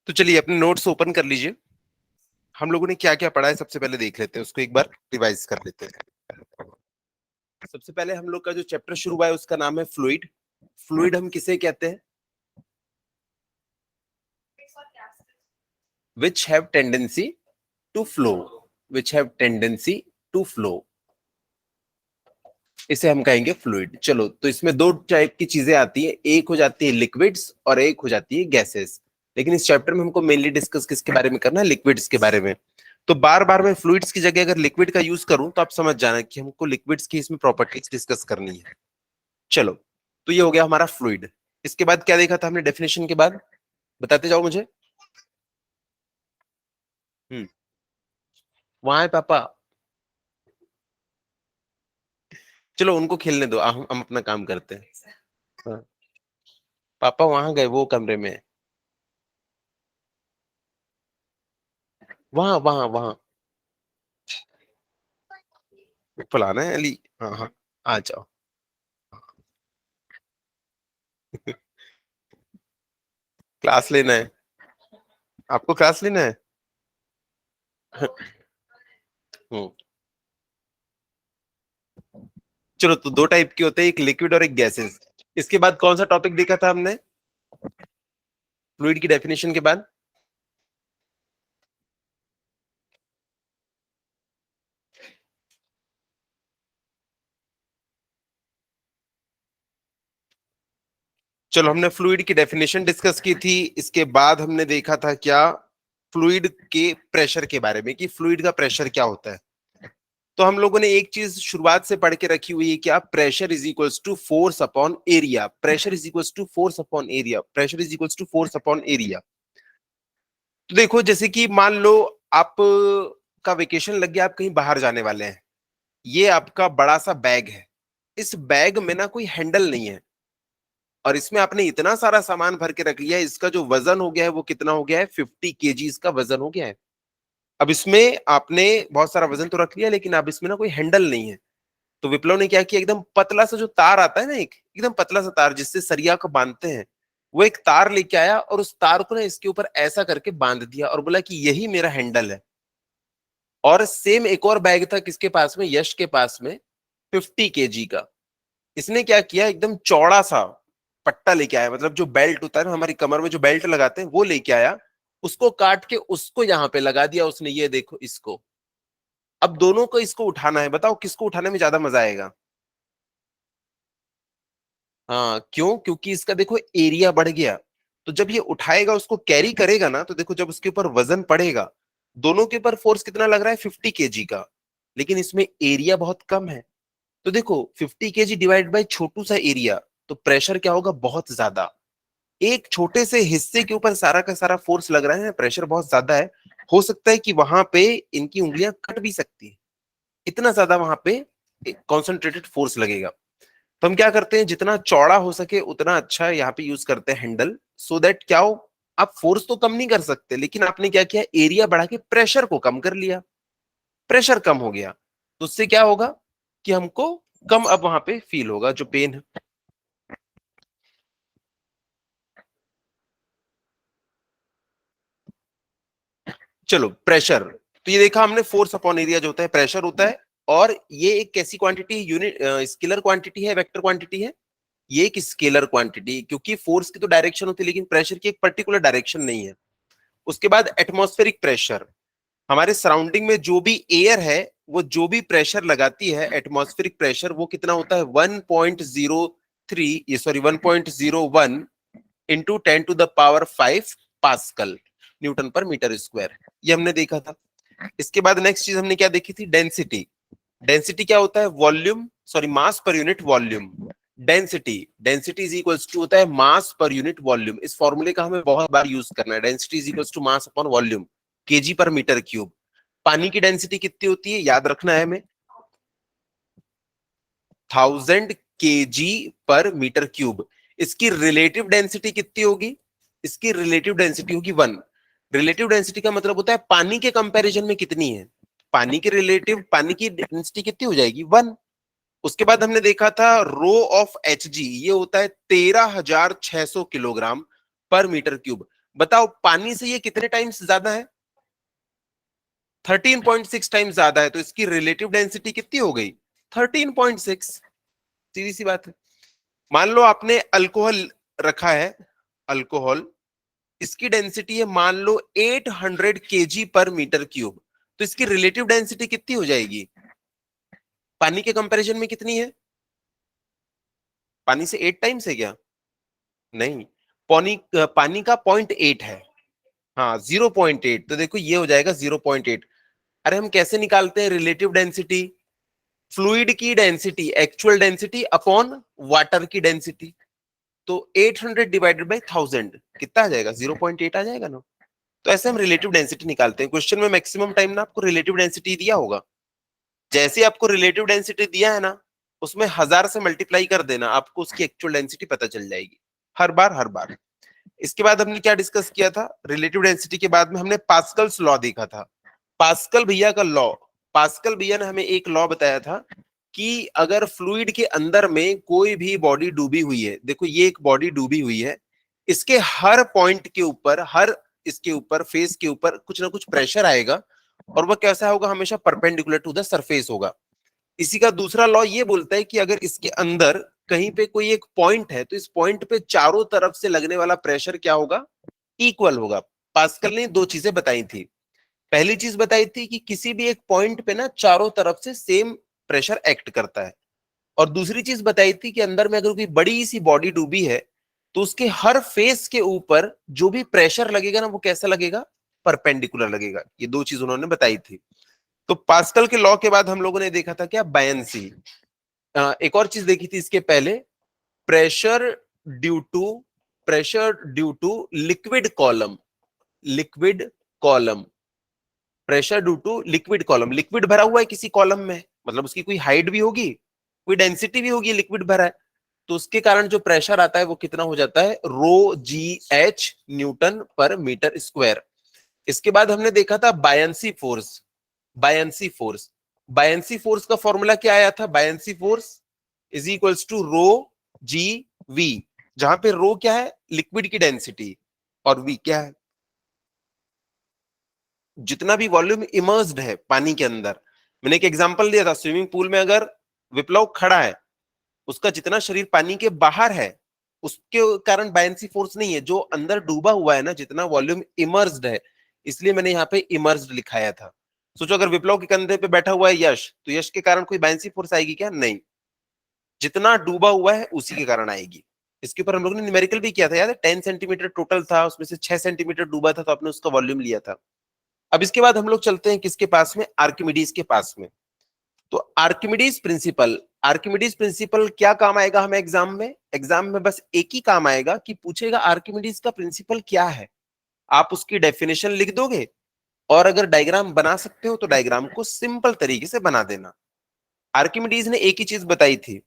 तो चलिए अपने नोट्स ओपन कर लीजिए। हम लोगों ने क्या क्या पढ़ा है सबसे पहले देख लेते हैं, उसको एक बार रिवाइज कर लेते हैं। सबसे पहले हम लोग का जो चैप्टर शुरू हुआ है उसका नाम है फ्लूइड। फ्लूइड हम किसे कहते हैं? Which have tendency to flow. Which have tendency to flow, इसे हम कहेंगे फ्लूइड। चलो, तो इसमें दो टाइप की चीजें आती है, एक हो जाती है लिक्विड्स और एक हो जाती है गैसेस। लेकिन इस चैप्टर में हमको मेनली डिस्कस किसके बारे में करना है? लिक्विड्स के बारे में। तो बार बार मैं फ्लूइड्स की जगह अगर लिक्विड का यूज करूं तो आप समझ जाना कि हमको लिक्विड्स की इसमें प्रॉपर्टीज डिस्कस करनी है। चलो, तो ये हो गया हमारा फ्लूइड। इसके बाद क्या देखा था हमने डेफिनेशन के बाद? बताते जाओ मुझे। हम्म वहां है पापा। चलो उनको खेलने दो, हम अपना काम करते हैं। हाँ, पापा वहां गए, वो कमरे में। वहां वहां वहां फलाना है अली। हाँ हाँ, आ जाओ। क्लास लेना है? आपको क्लास लेना है? हम्म चलो, तो दो टाइप के होते हैं, एक लिक्विड और एक गैसेस। इसके बाद कौन सा टॉपिक देखा था हमने फ्लूइड की डेफिनेशन के बाद? चलो, हमने फ्लूइड की डेफिनेशन डिस्कस की थी। इसके बाद हमने देखा था क्या? फ्लूइड के प्रेशर के बारे में, कि फ्लूइड का प्रेशर क्या होता है। तो हम लोगों ने एक चीज शुरुआत से पढ़ के रखी हुई है, क्या? Pressure is equals to force upon area. Pressure is equals to force upon area. Pressure is equals to force upon area. तो देखो, जैसे कि मान लो आप का वेकेशन लग गया, आप कहीं बाहर जाने वाले हैं। ये आपका बड़ा सा बैग है। इस बैग में ना कोई हैंडल नहीं है, और इसमें आपने इतना सारा सामान भर के रख लिया है। इसका जो वजन हो गया है वो कितना हो गया है? 50 kg इसका वजन हो गया है। अब इसमें आपने बहुत सारा वजन तो रख लिया, लेकिन अब इसमें ना कोई हैंडल नहीं है। तो विप्लव ने क्या किया, एकदम पतला सा जो तार आता है ना, एक एकदम पतला सा तार जिससे सरिया को बांधते हैं, वो एक तार लेके आया और उस तार को ना इसके ऊपर ऐसा करके बांध दिया और बोला कि यही मेरा हैंडल है। और सेम एक और बैग था किसके पास में? यश के पास में, 50 kg का। इसने क्या किया, एकदम चौड़ा सा पट्टा लेके आया, मतलब जो बेल्ट होता है ना हमारी कमर में, जो बेल्ट लगाते हैं, वो लेके आया। उसको काट के उसको यहां पे लगा दिया उसने। ये देखो इसको। अब दोनों को इसको उठाना है, बताओ किसको उठाने में ज्यादा मजा आएगा? हाँ, क्यों? क्योंकि इसका देखो एरिया बढ़ गया। तो जब ये उठाएगा, उसको कैरी करेगा ना, तो देखो जब उसके ऊपर वजन पड़ेगा, दोनों के ऊपर फोर्स कितना लग रहा है? 50 kg का। लेकिन इसमें एरिया बहुत कम है। तो देखो 50 kg डिवाइड बाई छोटू सा एरिया, तो प्रेशर क्या होगा? बहुत ज्यादा। एक छोटे से हिस्से के ऊपर सारा का सारा फोर्स लग रहा है, प्रेशर बहुत ज्यादा है। हो सकता है कि वहां पे इनकी उंगलियां कट भी सकती है, इतना ज्यादा वहां पे कॉन्सेंट्रेटेड फोर्स लगेगा। तो हम क्या करते हैं, जितना चौड़ा हो सके उतना अच्छा यहाँ पे यूज करते हैं हैंडल, सो दैट क्या हो, आप फोर्स तो कम नहीं कर सकते, लेकिन आपने क्या किया, एरिया बढ़ा के प्रेशर को कम कर लिया। प्रेशर कम हो गया तो उससे क्या होगा कि हमको कम अब वहां पे फील होगा जो पेन है। चलो, प्रेशर। तो ये देखा हमने, फोर्स अपॉन एरिया जो होता है प्रेशर होता है। और ये एक कैसी क्वांटिटी? यूनिट स्केलर क्वांटिटी है, वेक्टर क्वांटिटी है? ये एक स्केलर क्वांटिटी, क्योंकि फोर्स की तो डायरेक्शन होती है लेकिन प्रेशर की एक पर्टिकुलर डायरेक्शन नहीं है। उसके बाद एटमॉस्फेरिक प्रेशर। हमारे सराउंडिंग में जो भी एयर है, वो जो भी प्रेशर लगाती है, एटमॉस्फेरिक प्रेशर, वो कितना होता है? 1.03, ये sorry 1.01 into 10⁵ pascal, Newton per metre square. ये हमने देखा था। इसके बाद नेक्स्ट चीज हमने क्या देखी थी? डेंसिटी। डेंसिटी क्या होता है? Volume, sorry mass per unit volume. Density, density is equals to होता है मास पर यूनिट वॉल्यूम। इस फॉर्मूले का हमें बहुत बार यूज करना है। Density is equals to mass upon volume, KG per metre cube. पानी की डेंसिटी कितनी होती है, याद रखना है हमें? 1000 kg पर मीटर क्यूब। इसकी रिलेटिव डेंसिटी कितनी होगी? इसकी रिलेटिव डेंसिटी होगी 1। रिलेटिव डेंसिटी का मतलब होता है पानी के कंपैरिजन में कितनी है। पानी के रिलेटिव, पानी की डेंसिटी कितनी हो जाएगी? 1। उसके बाद हमने देखा था रो ऑफ एच जी, ये होता है 13,600 किलोग्राम पर मीटर क्यूब। बताओ पानी से ये कितने टाइम्स ज्यादा है? 13.6 टाइम्स ज्यादा है, तो इसकी रिलेटिव डेंसिटी कितनी हो गई? 13.6। सीधी सी बात है। मान लो आपने अल्कोहल रखा है, अल्कोहल, इसकी डेंसिटी है मान लो 800 केजी पर मीटर क्यूब, तो इसकी रिलेटिव डेंसिटी कितनी हो जाएगी? पानी के कंपैरिजन में कितनी है? पानी से 8 टाइम्स है क्या? नहीं, पानी का 0.8 है। हाँ 0.8, तो देखो ये हो जाएगा 0.8। अरे हम कैसे निकालते हैं रिलेटिव डेंसिटी? फ्लूइड की density, actual density upon water की डेंसिटी। तो 800 डिवाइडेड बाई 1000 कितना आ जाएगा? 0.8 आ जाएगा ना। तो ऐसे हम रिलेटिव डेंसिटी निकालते हैं। क्वेश्चन में मैक्सिमम टाइम ना आपको रिलेटिव डेंसिटी दिया होगा, जैसे आपको रिलेटिव डेंसिटी दिया है ना, उसमें 1000 से मल्टीप्लाई कर देना, आपको उसकी एक्चुअल डेंसिटी पता चल जाएगी हर बार हर बार। इसके बाद हमने क्या डिस्कस किया था? रिलेटिव डेंसिटी के बाद में हमने पास्कल्स लॉ देखा था। पास्कल भैया का लॉ, पास्कल भैया ने हमें एक लॉ बताया था कि अगर फ्लूइड के अंदर में कोई भी बॉडी डूबी हुई है, देखो ये एक बॉडी डूबी हुई है, इसके हर पॉइंट के ऊपर, हर इसके ऊपर फेस के ऊपर कुछ ना कुछ प्रेशर आएगा, और वह कैसा होगा? हमेशा परपेंडिकुलर टू द सरफेस होगा। इसी का दूसरा लॉ ये बोलता है कि अगर इसके अंदर कहीं पे कोई एक पॉइंट है, तो इस पॉइंट पे चारों तरफ से लगने वाला प्रेशर क्या होगा? इक्वल होगा। पास्कल ने दो चीजें बताई थी। पहली चीज बताई थी कि किसी भी एक पॉइंट पे ना चारों तरफ से सेम प्रेशर एक्ट करता है, और दूसरी चीज बताई थी कि अंदर में अगर कोई बड़ी सी बॉडी डूबी है, तो उसके हर फेस के ऊपर जो भी प्रेशर लगेगा ना, वो कैसा लगेगा? परपेंडिकुलर लगेगा। ये दो चीज उन्होंने बताई थी। तो पास्कल के लॉ के बाद हम लोगों ने देखा था क्या? बायंसी। एक और चीज देखी थी इसके पहले, pressure due to pressure due to liquid column. Liquid column, pressure due to liquid column. Liquid भरा हुआ है किसी कॉलम में, मतलब उसकी कोई हाइट भी होगी, कोई डेंसिटी भी होगी, लिक्विड भरा है, तो उसके कारण जो प्रेशर आता है वो कितना हो जाता है? रो जी H newton per metre square. इसके बाद हमने देखा था buoyancy force. Buoyancy force, buoyancy force का फॉर्मूला क्या आया था? Buoyancy force is equals to rho ji V, जहां पे रो क्या है? लिक्विड की डेंसिटी, और वी क्या है? जितना भी वॉल्यूम इमर्स्ड है पानी के अंदर। मैंने एक एग्जांपल दिया था, स्विमिंग पूल में अगर विप्लव खड़ा है, उसका जितना शरीर पानी के बाहर है, उसके कारण बायंसी फोर्स नहीं है। जो अंदर डूबा हुआ है ना, जितना वॉल्यूम इमर्स्ड है, इसलिए मैंने यहाँ पे इमर्स्ड लिखाया था। सोचो अगर विप्लव के कंधे पे बैठा हुआ है यश, तो यश के कारण कोई बायंसी फोर्स आएगी क्या? नहीं। जितना डूबा हुआ है उसी के कारण आएगी। इसके ऊपर हम लोगों ने न्यूमेरिकल भी किया था, याद है? 10 सेंटीमीटर टोटल था, उसमें से 6 सेंटीमीटर डूबा था, तो आपने उसका वॉल्यूम लिया था। अब इसके बाद हम लोग चलते हैं किसके पास में? आर्किमिडीज के पास में। तो आर्किमिडीज प्रिंसिपल, आर्किमिडीज प्रिंसिपल क्या काम आएगा हमें एग्जाम में? एग्जाम में बस एक ही काम आएगा कि पूछेगा आर्किमिडीज का प्रिंसिपल क्या है। आप उसकी डेफिनेशन लिख दोगे, और अगर डायग्राम बना सकते हो तो डायग्राम को सिंपल तरीके से बना देना। आर्किमिडीज ने एक ही चीज बताई थी,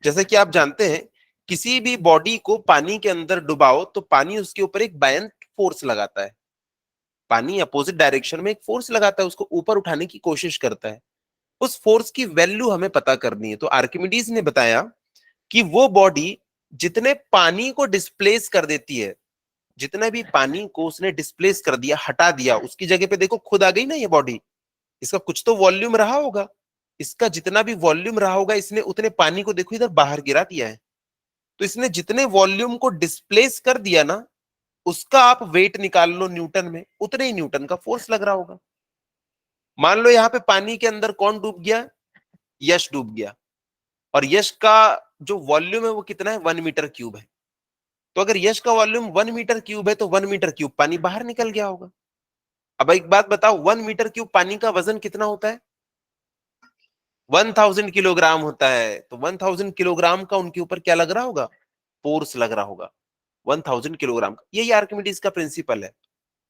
जैसे कि आप जानते हैं, किसी भी बॉडी को पानी के अंदर डुबाओ तो पानी उसके ऊपर एक बायंट फोर्स लगाता है। पानी अपोजिट डायरेक्शन में एक फोर्स लगाता है, उसको ऊपर उठाने की कोशिश करता है। उस फोर्स की वैल्यू हमें पता करनी है। तो आर्किमिडीज ने बताया कि वो बॉडी जितने पानी को डिस्प्लेस कर देती है, जितने भी पानी को उसने डिस्प्लेस कर दिया, हटा दिया, उसकी जगह पे देखो खुद आ गई ना ये बॉडी, इसका कुछ तो वॉल्यूम रहा होगा। इसका जितना भी वॉल्यूम रहा होगा, इसने उतने पानी को देखो इधर बाहर गिरा दिया है। तो इसने जितने वॉल्यूम को डिस्प्लेस कर दिया ना, उसका आप वेट निकाल लो न्यूटन में, उतने ही न्यूटन का फोर्स लग रहा होगा। मान लो यहाँ पे पानी के अंदर कौन डूब गया? यश डूब गया, और यश का जो वॉल्यूम है वो कितना है? 1 मीटर क्यूब है। तो अगर यश का वॉल्यूम 1 मीटर क्यूब है, तो 1 मीटर क्यूब पानी बाहर निकल गया होगा। अब एक बात बताओ, 1 मीटर क्यूब पानी का वजन कितना होता है? 1000 किलोग्राम होता है। तो 1000 किलोग्राम का उनके ऊपर क्या लग रहा होगा? फोर्स लग रहा होगा 1000 किलोग्राम का। यही आर्किमिडीज का प्रिंसिपल है।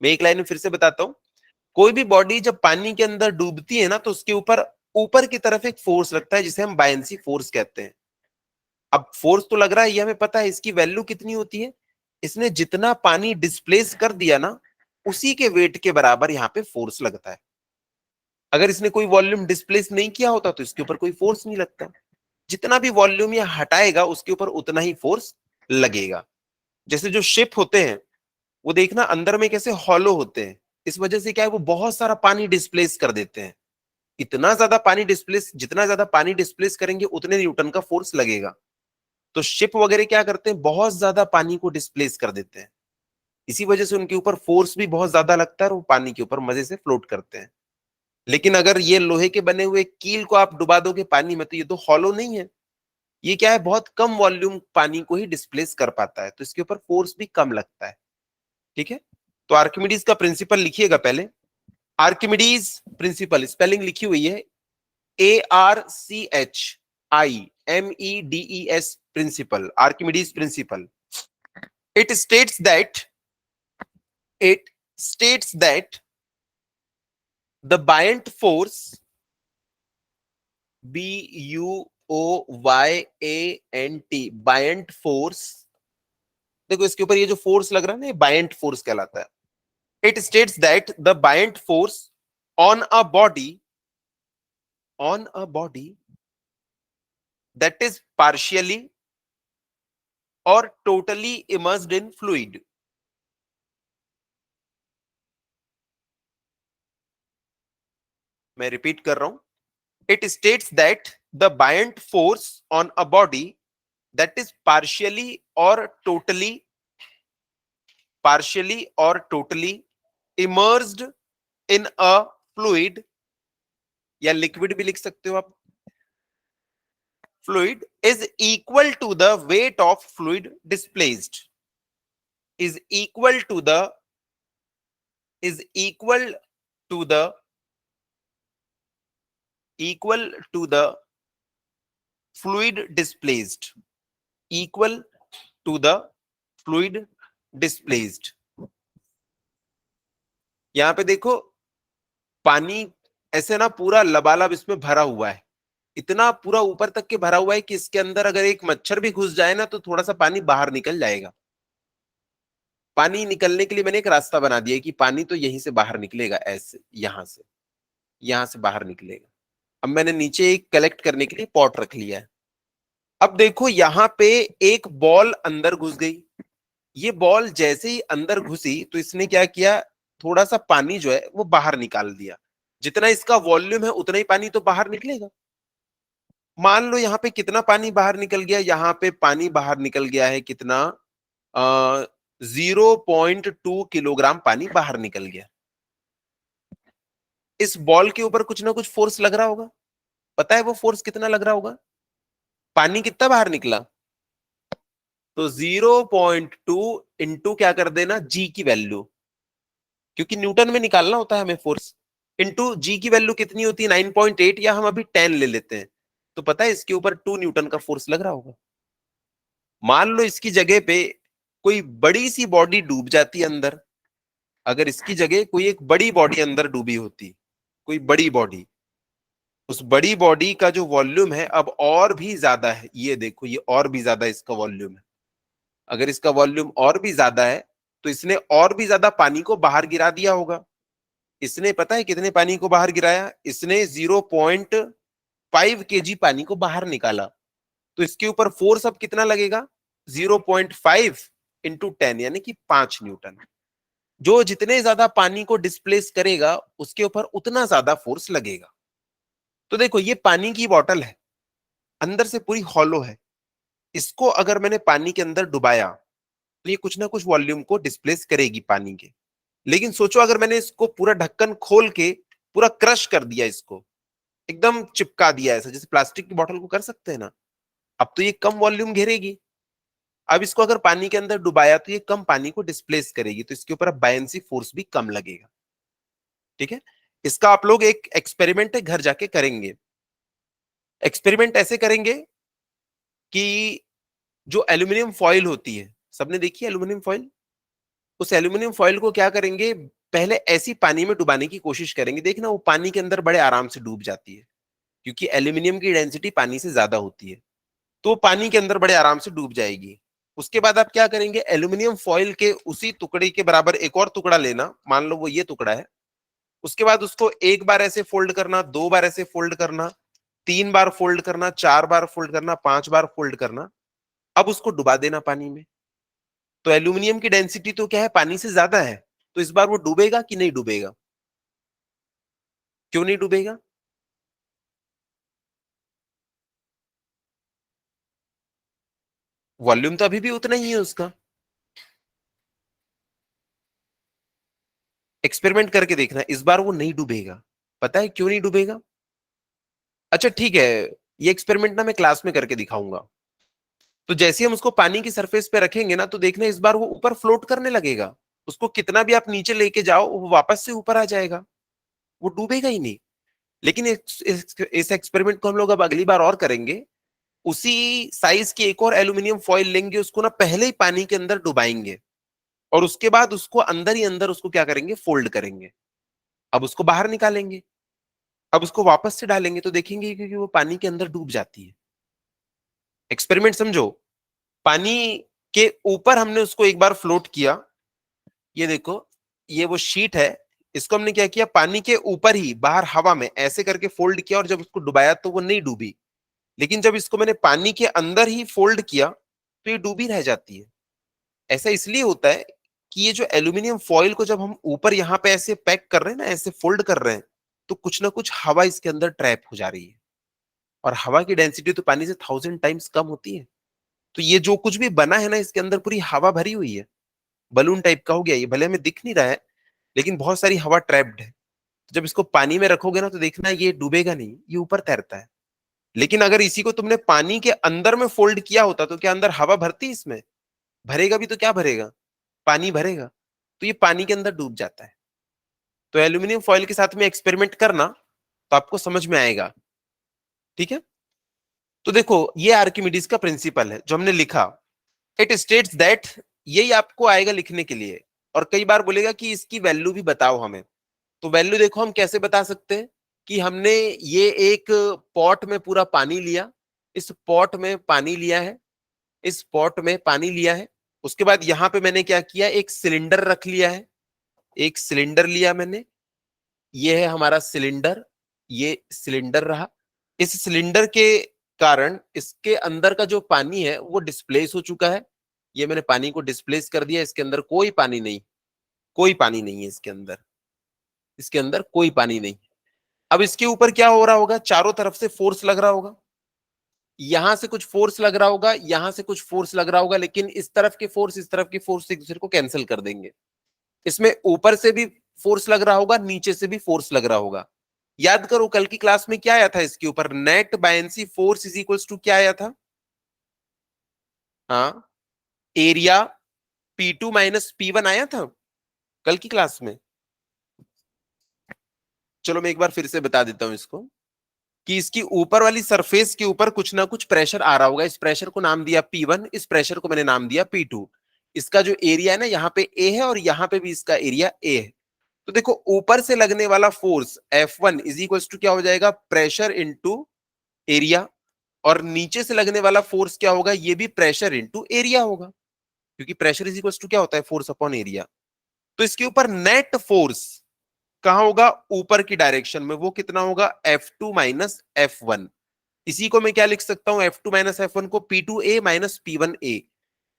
मैं एक लाइन में फिर से बताता हूं। कोई भी बॉडी जब पानी के अंदर डूबती है ना, तो उसके ऊपर ऊपर की तरफ एक फोर्स लगता है, जिसे हम बायंसी फोर्स कहते हैं। अब फोर्स तो लग रहा है, ये हमें पता है। इसकी वैल्यू कितनी होती है? इसने जितना पानी डिस्प्लेस कर दिया ना, उसी के वेट के बराबर यहाँ पे फोर्स लगता है। अगर इसने कोई वॉल्यूम डिस्प्लेस नहीं किया होता, तो इसके ऊपर कोई फोर्स नहीं लगता। जितना भी वॉल्यूम ये हटाएगा, उसके ऊपर उतना ही फोर्स लगेगा। जैसे जो शिप होते हैं, वो देखना अंदर में कैसे हॉलो होते हैं, इस वजह से क्या है वो बहुत सारा पानी डिस्प्लेस कर देते हैं। इतना ज्यादा पानी डिस्प्लेस, जितना ज्यादा पानी डिस्प्लेस करेंगे उतने न्यूटन का फोर्स लगेगा। तो शिप वगैरह क्या करते हैं, बहुत ज्यादा पानी को डिस्प्लेस कर देते हैं, इसी वजह से उनके ऊपर फोर्स भी बहुत ज्यादा लगता है और वो पानी के ऊपर मजे से फ्लोट करते हैं। लेकिन अगर ये लोहे के बने हुए कील को आप डुबा दोगे पानी में, तो ये तो हॉलो नहीं है, ये क्या है बहुत कम वॉल्यूम पानी को ही डिस्प्लेस कर पाता है, तो इसके ऊपर फोर्स भी कम लगता है। ठीक है, तो आर्किमिडीज का प्रिंसिपल लिखिएगा पहले। आर्किमिडीज प्रिंसिपल स्पेलिंग लिखी हुई है ARCHIMEDES, principle, Archimedes principle. It states that it states that the buoyant force, BUOYANT, buoyant force, देखो इसके ऊपर ये जो फोर्स लग रहा है ना, ये buoyant force कहलाता है। It states that the buoyant force on a body that is partially or totally immersed in fluid, मैं रिपीट कर रहा हूं, it states that the buoyant force on a body that is partially or totally immersed in a fluid, या liquid भी लिख सकते हो आप, fluid is equal to the weight of fluid displaced, is equal to the is equal to the equal to the fluid displaced, equal to the fluid displaced। यहां पे देखो पानी ऐसे ना पूरा लबालब इसमें भरा हुआ है, इतना पूरा ऊपर तक के भरा हुआ है कि इसके अंदर अगर एक मच्छर भी घुस जाए ना तो थोड़ा सा पानी बाहर निकल जाएगा। पानी निकलने के लिए मैंने एक रास्ता बना दिया कि पानी तो यहीं से बाहर निकलेगा, ऐसे यहां से बाहर निकलेगा। अब मैंने नीचे एक कलेक्ट करने के लिए पॉट रख लिया है। अब देखो यहाँ पे एक बॉल अंदर घुस गई, ये बॉल जैसे ही अंदर घुसी तो इसने क्या किया, थोड़ा सा पानी जो है वो बाहर निकाल दिया। जितना इसका वॉल्यूम है उतना ही पानी तो बाहर निकलेगा। मान लो यहाँ पे कितना पानी बाहर निकल गया, यहाँ पे पानी बाहर निकल गया है कितना, 0.2 किलोग्राम पानी बाहर निकल गया। इस बॉल के ऊपर कुछ ना कुछ फोर्स लग रहा होगा, पता है वो फोर्स कितना लग रहा होगा, पानी कितना बाहर निकला, तो 0.2 इंटू क्या कर देना जी की वैल्यू, क्योंकि न्यूटन में निकालना होता है हमें फोर्स, इंटू जी की वैल्यू कितनी होती है 9.8, या हम अभी 10 ले लेते हैं, तो पता है इसके ऊपर 2 न्यूटन का फोर्स लग रहा होगा। मान लो इसकी जगह पे कोई बड़ी सी बॉडी डूब जाती है अंदर, अगर इसकी जगह कोई एक बड़ी बॉडी अंदर डूबी होती, कोई बड़ी बॉडी, उस बड़ी बॉडी का जो वॉल्यूम है अब और भी ज्यादा है, ये देखो ये और भी ज्यादा इसका वॉल्यूम है, अगर इसका वॉल्यूम और भी ज्यादा है तो इसने और भी ज्यादा पानी को बाहर गिरा दिया होगा। इसने पता है कितने पानी को बाहर गिराया, इसने 0.5 kg पानी को बाहर निकाला, तो इसके ऊपर फोर्स अब कितना लगेगा, 0.5 इंटू 10 यानी कि 5 न्यूटन। जो जितने ज्यादा पानी को डिस्प्लेस करेगा उसके ऊपर उतना ज्यादा फोर्स लगेगा। तो देखो ये पानी की बोतल है, अंदर से पूरी हॉलो है, इसको अगर मैंने पानी के अंदर डुबाया तो ये कुछ ना कुछ वॉल्यूम को डिस्प्लेस करेगी पानी के। लेकिन सोचो अगर मैंने इसको पूरा ढक्कन खोल के पूरा क्रश कर दिया, इसको एकदम चिपका दिया ऐसा, जैसे प्लास्टिक की बोतल को कर सकते हैं ना, अब तो ये कम वॉल्यूम घेरेगी। अब इसको अगर पानी के अंदर डुबाया तो ये कम पानी को डिस्प्लेस करेगी, तो इसके ऊपर अब बायंसी फोर्स भी कम लगेगा। ठीक है, इसका आप लोग एक एक्सपेरिमेंट है घर जाके करेंगे। एक्सपेरिमेंट ऐसे करेंगे कि जो एल्यूमिनियम फॉइल होती है, सबने देखी है एल्यूमिनियम फॉइल, उस एल्यूमिनियम फॉइल को क्या करेंगे, पहले ऐसी पानी में डुबाने की कोशिश करेंगे, देखना वो पानी के अंदर बड़े आराम से डूब जाती है, क्योंकि एल्यूमिनियम की डेंसिटी पानी से ज्यादा होती है, तो पानी के अंदर बड़े आराम से डूब जाएगी। उसके बाद आप क्या करेंगे, एल्यूमिनियम फॉइल के उसी टुकड़े के बराबर एक और टुकड़ा लेना, मान लो वो ये टुकड़ा है, उसके बाद उसको एक बार ऐसे फोल्ड करना, 2 बार ऐसे फोल्ड करना, 3 बार फोल्ड करना, 4 बार फोल्ड करना, 5 बार फोल्ड करना, अब उसको डुबा देना पानी में। तो एल्यूमिनियम की डेंसिटी तो क्या है, पानी से ज्यादा है, तो इस बार वो डूबेगा कि नहीं डूबेगा? क्यों नहीं डूबेगा? वॉल्यूम तो अभी भी उतना ही है उसका। एक्सपेरिमेंट करके देखना, इस बार वो नहीं डूबेगा। पता है क्यों नहीं डूबेगा? अच्छा ठीक है, ये एक्सपेरिमेंट ना मैं क्लास में करके दिखाऊंगा। तो जैसे ही हम उसको पानी की सरफेस पे रखेंगे ना, तो देखना इस बार वो ऊपर फ्लोट करने लगेगा। उसको कितना भी आप नीचे लेके जाओ, वो वापस से ऊपर आ जाएगा, वो डूबेगा ही नहीं। लेकिन इस एक्सपेरिमेंट को हम लोग अब अगली बार और करेंगे। उसी साइज की एक और एल्यूमिनियम फॉइल लेंगे, उसको ना पहले ही पानी के अंदर डुबाएंगे, और उसके बाद उसको अंदर ही अंदर उसको क्या करेंगे, फोल्ड करेंगे। अब उसको बाहर निकालेंगे, अब उसको वापस से डालेंगे, तो देखेंगे क्योंकि वो पानी के अंदर डूब जाती है। एक्सपेरिमेंट समझो। पानी के ऊपर हमने उसको एक बार फ्लोट किया, ये देखो, ये वो शीट है। इसको हमने क्या किया, पानी के ऊपर ही बाहर हवा में ऐसे करके फोल्ड किया, और जब उसको डुबाया तो वो नहीं डूबी। लेकिन जब इसको मैंने पानी के अंदर ही फोल्ड किया, तो ये डूबी रह जाती है। ऐसा इसलिए होता है कि ये जो एल्यूमिनियम फॉइल को जब हम ऊपर यहाँ पे ऐसे पैक कर रहे हैं ना, ऐसे फोल्ड कर रहे हैं, तो कुछ ना कुछ हवा इसके अंदर ट्रैप हो जा रही है। और हवा की डेंसिटी तो पानी से 1000 टाइम्स कम होती है। तो ये जो कुछ भी बना है ना, इसके अंदर पूरी हवा भरी हुई है। बलून टाइप का हो गया ये, भले हमें दिख नहीं रहा है, लेकिन बहुत सारी हवा ट्रैप्ड है। तो जब इसको पानी में रखोगे ना, तो देखना ये डूबेगा नहीं, ये ऊपर तैरता है। लेकिन अगर इसी को तुमने पानी के अंदर में फोल्ड किया होता, तो क्या अंदर हवा भरती इसमें? भरेगा भी तो क्या भरेगा, पानी भरेगा। तो ये पानी के अंदर डूब जाता है। तो एल्यूमिनियम फॉइल के साथ में एक्सपेरिमेंट करना, तो आपको समझ में आएगा। ठीक है। तो देखो, ये आर्किमिडीज का प्रिंसिपल है जो हमने लिखा। इट स्टेट्स दैट, यही आपको आएगा लिखने के लिए। और कई बार बोलेगा कि इसकी वैल्यू भी बताओ हमें। तो वैल्यू देखो हम कैसे बता सकते हैं, कि हमने ये एक पॉट में पूरा पानी लिया, इस पॉट में पानी लिया है, इस पॉट में पानी लिया है। उसके बाद यहां पे मैंने क्या किया, एक सिलेंडर रख लिया है। एक सिलेंडर लिया मैंने, ये है हमारा सिलेंडर, ये सिलेंडर रहा। इस सिलेंडर के कारण इसके अंदर का जो पानी है वो डिस्प्लेस हो चुका है। ये मैंने पानी को डिस्प्लेस कर दिया, इसके अंदर कोई पानी नहीं, कोई पानी नहीं है इसके अंदर, इसके अंदर कोई पानी नहीं। अब इसके ऊपर क्या हो रहा होगा, चारों तरफ से फोर्स लग रहा होगा। यहां से कुछ फोर्स लग रहा होगा, यहां से कुछ फोर्स लग रहा होगा, लेकिन इस तरफ के फोर्स इस तरफ के फोर्स एक दूसरे को कैंसिल कर देंगे। इसमें ऊपर से भी फोर्स लग रहा होगा, नीचे से भी फोर्स लग रहा होगा। याद करो कल की क्लास में क्या आया था इसके ऊपर, net buoyancy force is equals to क्या आया था? हाँ, एरिया P2 माइनस P1 आया था कल की क्लास में। चलो मैं एक बार फिर से बता देता हूं इसको, कि इसकी ऊपर वाली सरफेस के ऊपर कुछ ना कुछ प्रेशर आ रहा होगा। इस प्रेशर को नाम दिया P1, इस प्रेशर को मैंने नाम दिया P2। इसका जो एरिया है ना, यहाँ पे A है और यहाँ पे भी इसका एरिया A है। तो देखो ऊपर से लगने वाला force F1 is equal to क्या हो जाएगा, प्रेशर इंटू एरिया। और नीचे से लगने वाला फोर्स क्या होगा, ये भी प्रेशर इंटू एरिया होगा, क्योंकि प्रेशर इज इक्वल टू क्या होता है, फोर्स अपॉन एरिया। तो इसके ऊपर नेट फोर्स कहां होगा, ऊपर की डायरेक्शन में। वो कितना होगा, F2 माइनस F1। इसी को मैं क्या लिख सकता हूं, F2 माइनस F1 को P2A माइनस P1A।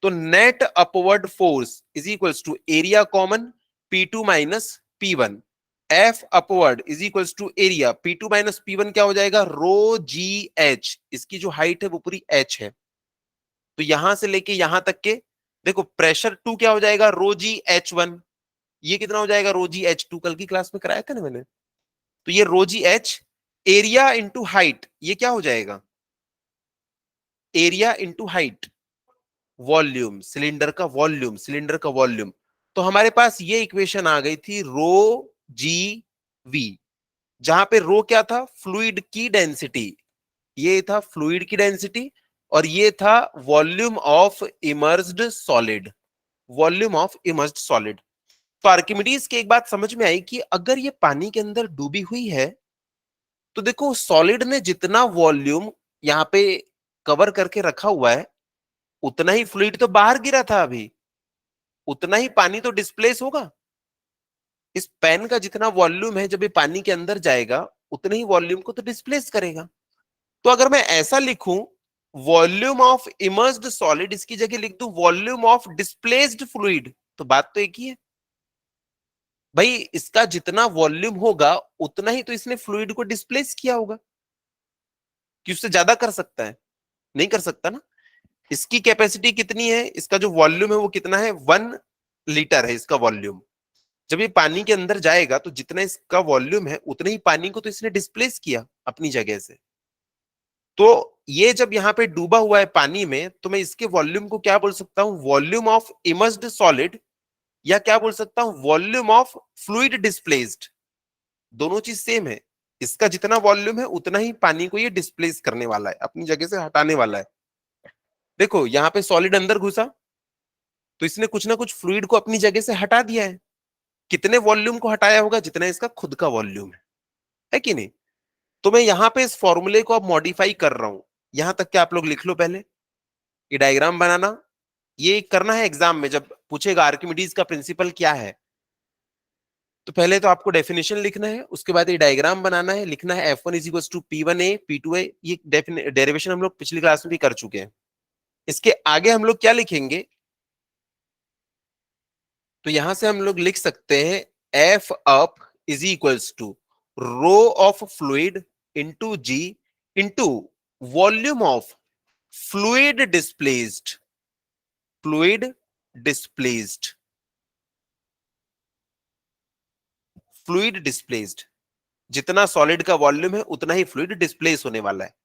तो net upward force is equals to area common P2 minus P1, F upward is equals to area P2 minus P1 क्या हो जाएगा, रो जी एच। इसकी जो हाइट है वो पूरी h है। तो यहां से लेके यहां तक के, देखो प्रेशर 2 क्या हो जाएगा, रो जी H1। ये कितना हो जाएगा, रो जी H2, कल की क्लास में कराया था ना मैंने। तो ये रो जी एच, एरिया इंटू हाइट, ये क्या हो जाएगा, area into height, volume, cylinder का वॉल्यूम, सिलेंडर का वॉल्यूम। तो हमारे पास ये इक्वेशन आ गई थी, रो जी वी, जहां पे रो क्या था, फ्लूइड की डेंसिटी, ये था फ्लूइड की डेंसिटी, और ये था volume of emerged solid, volume of emerged solid. तो आर्किमिडीज की एक बात समझ में आई, कि अगर ये पानी के अंदर डूबी हुई है, तो देखो सॉलिड ने जितना वॉल्यूम यहाँ पे कवर करके रखा हुआ है, उतना ही फ्लूइड तो बाहर गिरा था अभी, उतना ही पानी तो डिस्प्लेस होगा। इस पेन का जितना वॉल्यूम है, जब ये पानी के अंदर जाएगा, उतने ही वॉल्यूम को तो डिस्प्लेस करेगा। तो अगर मैं ऐसा लिखूं, वॉल्यूम ऑफ इमर्स्ड सॉलिड, इसकी जगह लिख दूं वॉल्यूम ऑफ डिस्प्लेस्ड फ्लूइड, तो बात तो एक ही है भाई। इसका जितना वॉल्यूम होगा उतना ही तो इसने फ्लूइड को डिस्प्लेस किया होगा, कि उससे ज्यादा कर सकता है? नहीं कर सकता ना। इसकी कैपेसिटी कितनी है, इसका जो वॉल्यूम है वो कितना है, 1 लीटर है इसका वॉल्यूम। जब ये पानी के अंदर जाएगा तो जितना इसका वॉल्यूम है उतने ही पानी को तो इसने डिस्प्लेस किया अपनी जगह से। तो ये जब यहाँ पे डूबा हुआ है पानी में, तो मैं इसके वॉल्यूम को क्या बोल सकता हूं, वॉल्यूम ऑफ इमर्स्ड सॉलिड, या क्या बोल सकता हूं, वॉल्यूम ऑफ फ्लूइड डिस्प्लेस्ड। दोनों चीज सेम है। इसका जितना वॉल्यूम है उतना ही पानी को ये डिस्प्लेस करने वाला है, अपनी जगह से हटाने वाला है। देखो यहाँ पे सॉलिड अंदर घुसा तो इसने कुछ ना कुछ फ्लूइड को अपनी जगह से हटा दिया है। कितने वॉल्यूम को हटाया होगा, जितना इसका खुद का वॉल्यूम है कि नहीं? तो मैं यहाँ पे इस फॉर्मूले को अब मॉडिफाई कर रहा हूं। यहां तक के आप लोग लिख लो पहले। ये डायग्राम बनाना ये करना है एग्जाम में, जब पूछेगा आर्किमिडीज का प्रिंसिपल क्या है, तो पहले तो आपको डेफिनेशन लिखना है, उसके बाद ये डायग्राम बनाना है, लिखना है F1 is equal to P1A P2A। ये डेरिवेशन हम लोग पिछली क्लास में भी कर चुके हैं। इसके आगे हम लोग क्या लिखेंगे, तो यहां से हम लोग लिख सकते हैं F up is equals to rho of fluid into ji into volume of fluid displaced, fluid displaced, fluid displaced. जितना सॉलिड का वॉल्यूम है उतना ही फ्लूइड डिस्प्लेस होने वाला है।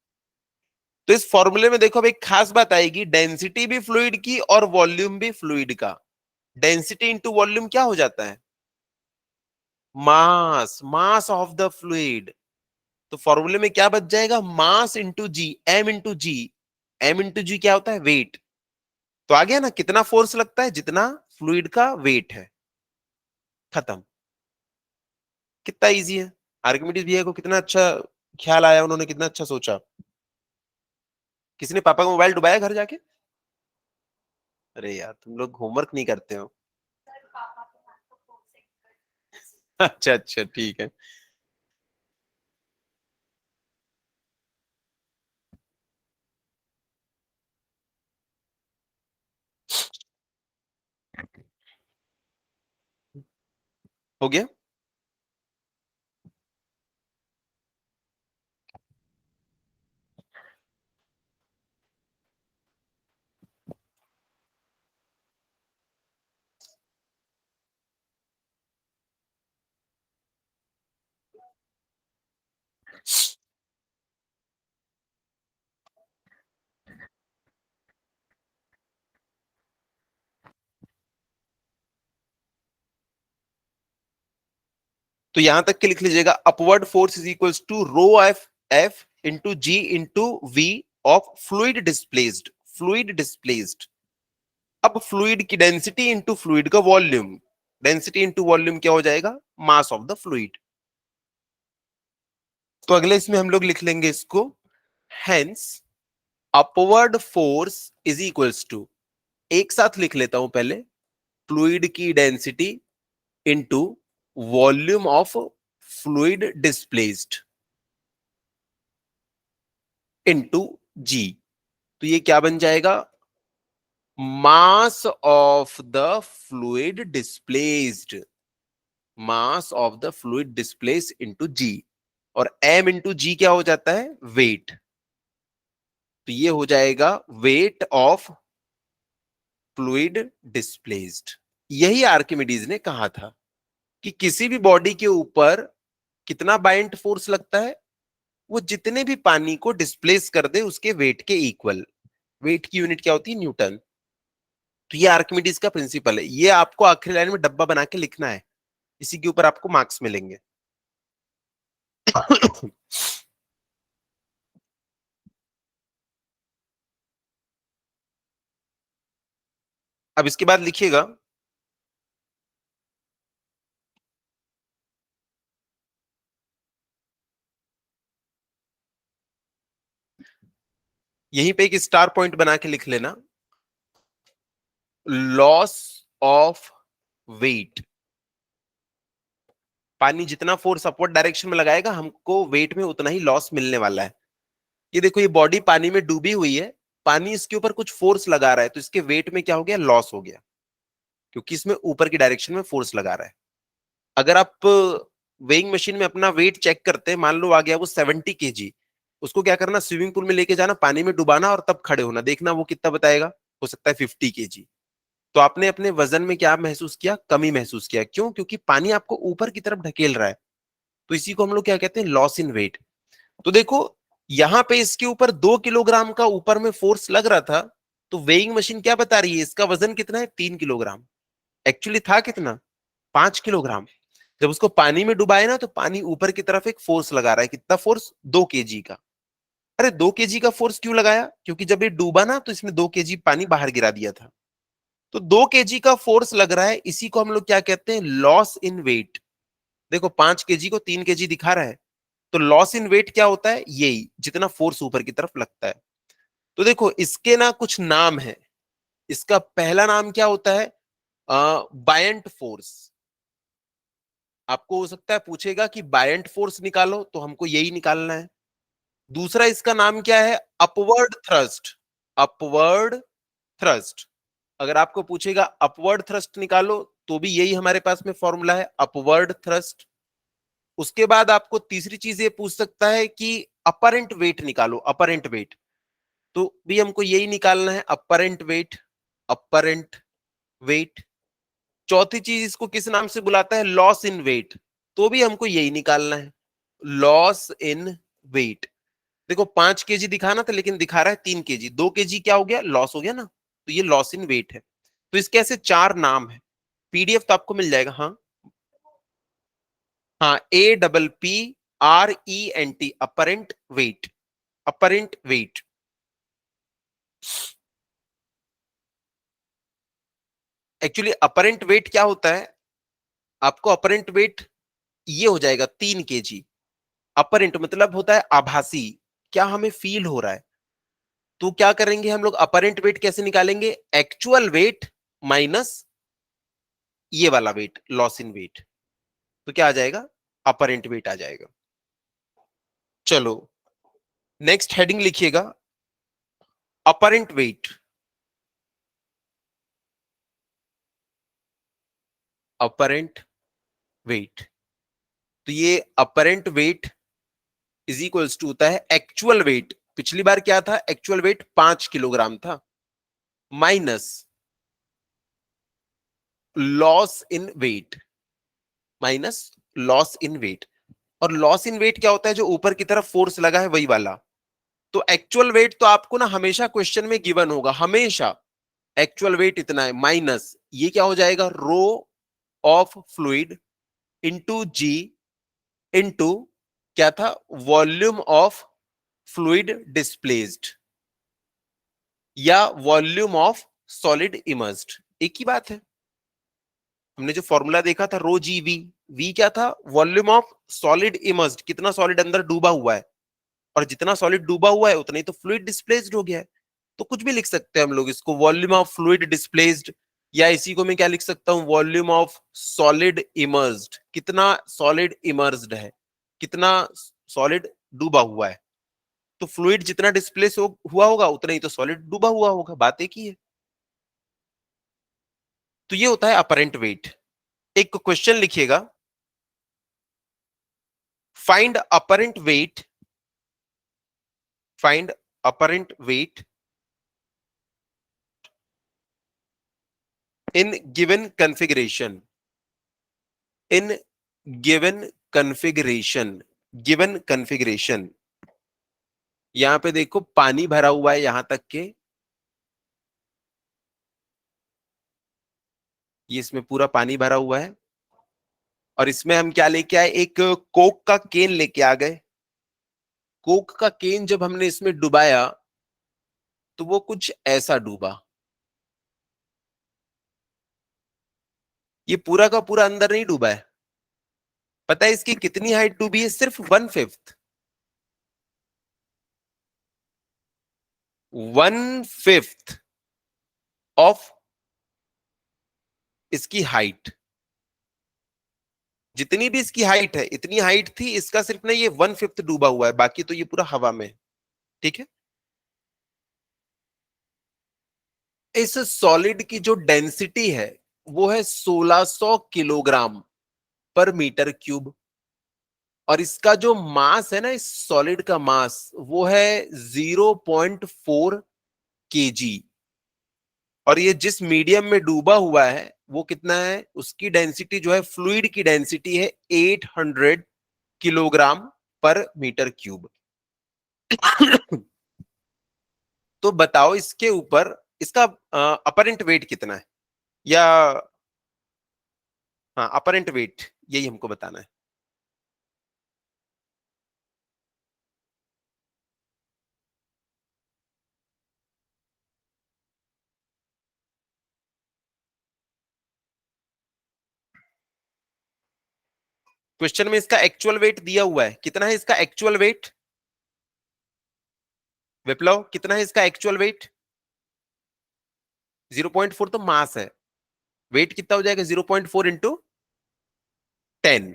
तो इस फॉर्मूले में देखो अब एक खास बात आएगी, डेंसिटी भी फ्लूइड की और वॉल्यूम भी फ्लूइड का। डेंसिटी इंटू वॉल्यूम क्या हो जाता है, मास, मास ऑफ द फ्लूइड। तो फॉर्मूले में क्या बच जाएगा, मास इंटू जी, एम इंटू जी। एम इंटू जी क्या होता है, वेट। तो आ गया ना, कितना फोर्स लगता है, जितना फ्लूइड का वेट है। खत्म। कितना इजी है। आर्किमिडीज भैया को कितना अच्छा ख्याल आया, उन्होंने कितना अच्छा सोचा। किसी ने पापा का मोबाइल डुबाया घर जाके? अरे यार तुम लोग होमवर्क नहीं करते हो। अच्छा अच्छा ठीक है। हो गया। तो यहां तक के लिख लीजिएगा, upward force is equals to rho F F into ji into V of fluid displaced, fluid displaced. अब फ्लूइड की डेंसिटी इंटू फ्लूइड का वॉल्यूम, डेंसिटी इंटू वॉल्यूम क्या हो जाएगा, मास ऑफ द फ्लूइड। तो अगले इसमें हम लोग लिख लेंगे इसको, hence upward force is equals to, एक साथ लिख लेता हूं पहले, फ्लूइड की density into volume of fluid displaced into g. तो ये क्या बन जाएगा, mass of the fluid displaced, mass of the fluid displace into जी। और एम इंटू जी क्या हो जाता है, वेट। तो ये हो जाएगा वेट ऑफ फ्लूइड डिस्प्लेस्ड। यही आर्किमिडीज ने कहा था कि किसी भी बॉडी के ऊपर कितना बाइंड फोर्स लगता है, वो जितने भी पानी को डिस्प्लेस कर दे उसके वेट के इक्वल। वेट की यूनिट क्या होती है, न्यूटन। तो ये आर्किमिडीज का प्रिंसिपल है, ये आपको आखिरी लाइन में डब्बा बना के लिखना है, इसी के ऊपर आपको मार्क्स मिलेंगे। अब इसके बाद लिखिएगा, यहीं पे एक स्टार पॉइंट बना के लिख लेना, लॉस ऑफ वेट। पानी जितना फोर्स अपवर्ड डायरेक्शन में लगाएगा हमको वेट में उतना ही लॉस मिलने वाला है। ये देखो ये बॉडी पानी में डूबी हुई है, पानी इसके ऊपर कुछ फोर्स लगा रहा है, तो इसके वेट में क्या हो गया, लॉस हो गया, क्योंकि इसमें ऊपर की डायरेक्शन में फोर्स लगा रहा है। अगर आप वेइंग मशीन में अपना वेट चेक करते हैं, मान लो आ गया वो 70 kg, उसको क्या करना, स्विमिंग पूल में लेके जाना, पानी में डुबाना और तब खड़े होना, देखना वो कितना बताएगा, हो सकता है 50 kg। तो आपने अपने वजन में क्या महसूस किया, कमी महसूस किया। क्यों? क्योंकि पानी आपको ऊपर की तरफ ढकेल रहा है। तो इसी को हम लोग क्या कहते हैं, लॉस इन वेट। तो देखो यहां पे इसके ऊपर 2 किलोग्राम का ऊपर में फोर्स लग रहा था, तो वेइंग मशीन क्या बता रही है, इसका वजन कितना है, 3 किलोग्राम। एक्चुअली था कितना, 5 किलोग्राम। जब उसको पानी में डुबाए ना, तो पानी ऊपर की तरफ एक फोर्स लगा रहा है, कितना फोर्स, 2 kg का। अरे 2 kg का फोर्स क्यों लगाया, क्योंकि जब ये डूबा ना, तो इसने 2 kg पानी बाहर गिरा दिया था। तो 2 kg का फोर्स लग रहा है, इसी को हम लोग क्या कहते हैं, लॉस इन वेट। देखो 5 kg को 3 kg दिखा रहा है, तो लॉस इन वेट क्या होता है, यही जितना फोर्स ऊपर की तरफ लगता है। तो देखो इसके ना कुछ नाम है। इसका पहला नाम क्या होता है, बायंट फोर्स। आपको हो सकता है पूछेगा कि बायंट फोर्स निकालो, तो हमको यही निकालना है। दूसरा इसका नाम क्या है, अपवर्ड थ्रस्ट। Upward thrust. अगर आपको पूछेगा अपवर्ड थ्रस्ट निकालो, तो भी यही हमारे पास में फॉर्मूला है, अपवर्ड थ्रस्ट। उसके बाद आपको तीसरी चीज ये पूछ सकता है कि अपरेंट वेट निकालो, अपरेंट वेट। तो भी हमको यही निकालना है, अपरेंट वेट, अपरेंट वेट। चौथी चीज इसको किस नाम से बुलाता है, लॉस इन वेट। तो भी हमको यही निकालना है, लॉस इन वेट। देखो 5 kg दिखाना था, लेकिन दिखा रहा है 3 kg। 2 kg क्या हो गया, लॉस हो गया ना, तो ये लॉस इन वेट है। तो इसके ऐसे 4 नाम है। पीडीएफ तो आपको मिल जाएगा। हाँ हाँ, APPRENT, apparent weight, apparent wait. Actually apparent wait क्या होता है, आपको अपरेंट वेट ये हो जाएगा 3 kg। अपरेंट मतलब होता है आभासी, क्या हमें फील हो रहा है। तो क्या करेंगे हम लोग, अपरेंट वेट कैसे निकालेंगे, एक्चुअल वेट माइनस ये वाला वेट, लॉस इन वेट। तो क्या आ जाएगा, अपरेंट वेट आ जाएगा। चलो नेक्स्ट हेडिंग लिखिएगा, अपरेंट वेट। Apparent weight. तो ये apparent weight is equals to होता है एक्चुअल वेट। पिछली बार क्या था, एक्चुअल वेट 5 किलोग्राम था, minus loss in weight, minus loss in weight. और लॉस इन वेट क्या होता है, जो ऊपर की तरफ फोर्स लगा है वही वाला। तो एक्चुअल वेट तो आपको ना हमेशा क्वेश्चन में गिवन होगा, हमेशा एक्चुअल वेट इतना है, माइनस ये क्या हो जाएगा, rho of fluid into ji into क्या था, वॉल्यूम ऑफ फ्लूइड डिस्प्लेस्ड, या वॉल्यूम ऑफ सॉलिड इमर्स्ड, एक ही बात है। हमने जो फॉर्मूला देखा था, रो जी वी, वी क्या था, वॉल्यूम ऑफ सॉलिड इमर्स्ड, कितना सॉलिड अंदर डूबा हुआ है, और जितना सॉलिड डूबा हुआ है उतना ही तो फ्लूइड डिस्प्लेस्ड हो गया है। तो कुछ भी लिख सकते हैं हम लोग इसको, वॉल्यूम ऑफ फ्लूइड डिस्प्लेस्ड, या इसी को मैं क्या लिख सकता हूं, वॉल्यूम ऑफ सॉलिड इमर्स्ड, कितना सॉलिड इमर्स्ड है, कितना सॉलिड डूबा हुआ है। तो फ्लूइड जितना डिस्प्लेस हुआ होगा, उतना ही तो सॉलिड डूबा हुआ होगा, बात एक ही है। तो ये होता है अपरेंट वेट। एक क्वेश्चन लिखिएगा, find apparent wait, find apparent wait in given configuration, in given configuration, given configuration। यहां पे देखो पानी भरा हुआ है यहां तक के, ये इसमें पूरा पानी भरा हुआ है, और इसमें हम क्या लेके आए, एक कोक का केन लेके आ गए। कोक का केन जब हमने इसमें डुबाया, तो वो कुछ ऐसा डूबा। ये पूरा का पूरा अंदर नहीं डूबा है। पता है इसकी कितनी हाइट डूबी है, सिर्फ 1/5, 1/5 ऑफ इसकी हाइट। जितनी भी इसकी हाइट है, इतनी हाइट थी, इसका सिर्फ ना ये 1/5 डूबा हुआ है, बाकी तो ये पूरा हवा में है। ठीक है। इस सॉलिड की जो डेंसिटी है वो है 1600 किलोग्राम पर मीटर क्यूब, और इसका जो मास है ना, इस सॉलिड का मास वो है 0.4 केजी। और ये जिस मीडियम में डूबा हुआ है वो कितना है, उसकी डेंसिटी जो है, फ्लूइड की डेंसिटी है 800 किलोग्राम पर मीटर क्यूब। तो बताओ इसके ऊपर इसका अपरेंट वेट कितना है, या हाँ अपरेंट वेट, यही हमको बताना है। क्वेश्चन में इसका एक्चुअल वेट दिया हुआ है, कितना है इसका एक्चुअल वेट? विप्लव कितना है इसका एक्चुअल वेट? 0.4 तो मास है, वेट कितना हो जाएगा? 0.4 इंटू 10,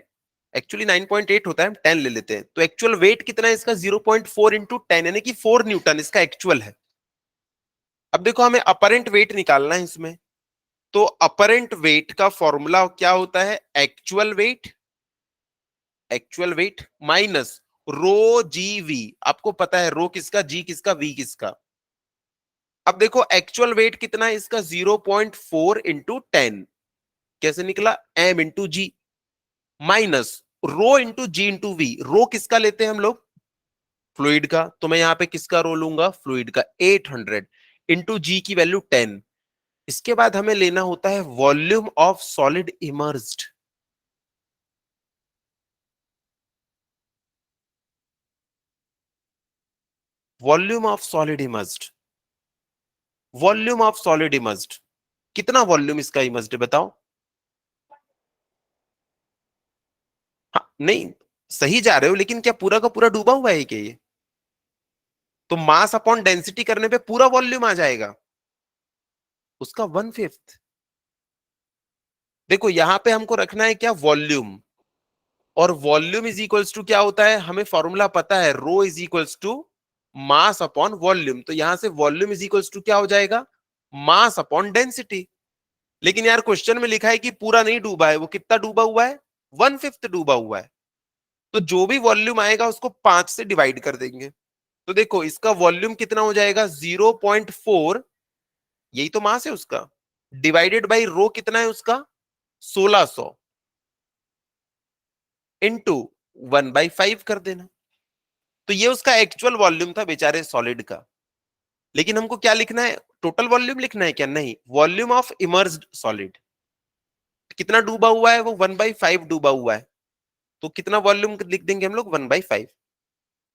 एक्चुअली 9.8 होता है, हम 10 ले लेते हैं। तो एक्चुअल वेट कितना है इसका? 0.4 इंटू 10, यानी कि 4 न्यूटन इसका एक्चुअल है। अब देखो हमें अपरेंट वेट निकालना है इसमें, तो अपरेंट वेट का फॉर्मूला क्या होता है? एक्चुअल वेट माइनस रो जी वी। आपको पता है रो किसका, जी किसका, वी किसका। अब देखो एक्चुअल वेट कितना है इसका? 0.4 इंटू 10, कैसे निकला? M into g, minus rho into जी इंटू वी। रो किसका लेते हैं हम लोग? फ्लूइड का। तो मैं यहां पे किसका रो लूंगा? फ्लूइड का। 800 इंटू जी की वैल्यू 10। इसके बाद हमें लेना होता है volume of solid emerged. Volume of solid emerged, volume of solid emerged, कितना वॉल्यूम इसका इमर्ज्ड है बताओ? हाँ नहीं, सही जा रहे हो, लेकिन क्या पूरा का पूरा डूबा हुआ है क्या ये? तो मास अपॉन डेंसिटी करने पे पूरा वॉल्यूम आ जाएगा, उसका 1/5। देखो यहां पे हमको रखना है क्या? वॉल्यूम। और वॉल्यूम इज इक्वल्स टू क्या होता है? हमें फॉर्मूला पता है, rho is equals to mass upon volume. तो यहां से वॉल्यूम इज इक्वल्स टू क्या हो जाएगा? Mass upon density. लेकिन यार क्वेश्चन में लिखा है कि पूरा नहीं डूबा है, वो कितना डूबा हुआ है? 1/5 डूबा हुआ है। तो जो भी वॉल्यूम आएगा उसको 5 से डिवाइड कर देंगे। तो देखो इसका वॉल्यूम कितना हो जाएगा? 0.4, यही तो मास है उसका, डिवाइडेड बाई रो कितना है उसका? 1600, इंटू 1/5 कर देना। तो ये उसका एक्चुअल वॉल्यूम था बेचारे सॉलिड का। लेकिन हमको क्या लिखना है? टोटल वॉल्यूम लिखना है क्या? नहीं, वॉल्यूम ऑफ इमर्ज्ड सॉलिड। कितना डूबा हुआ है वो? 1/5 डूबा हुआ है। तो कितना वॉल्यूम लिख देंगे हम लोग? 1/5।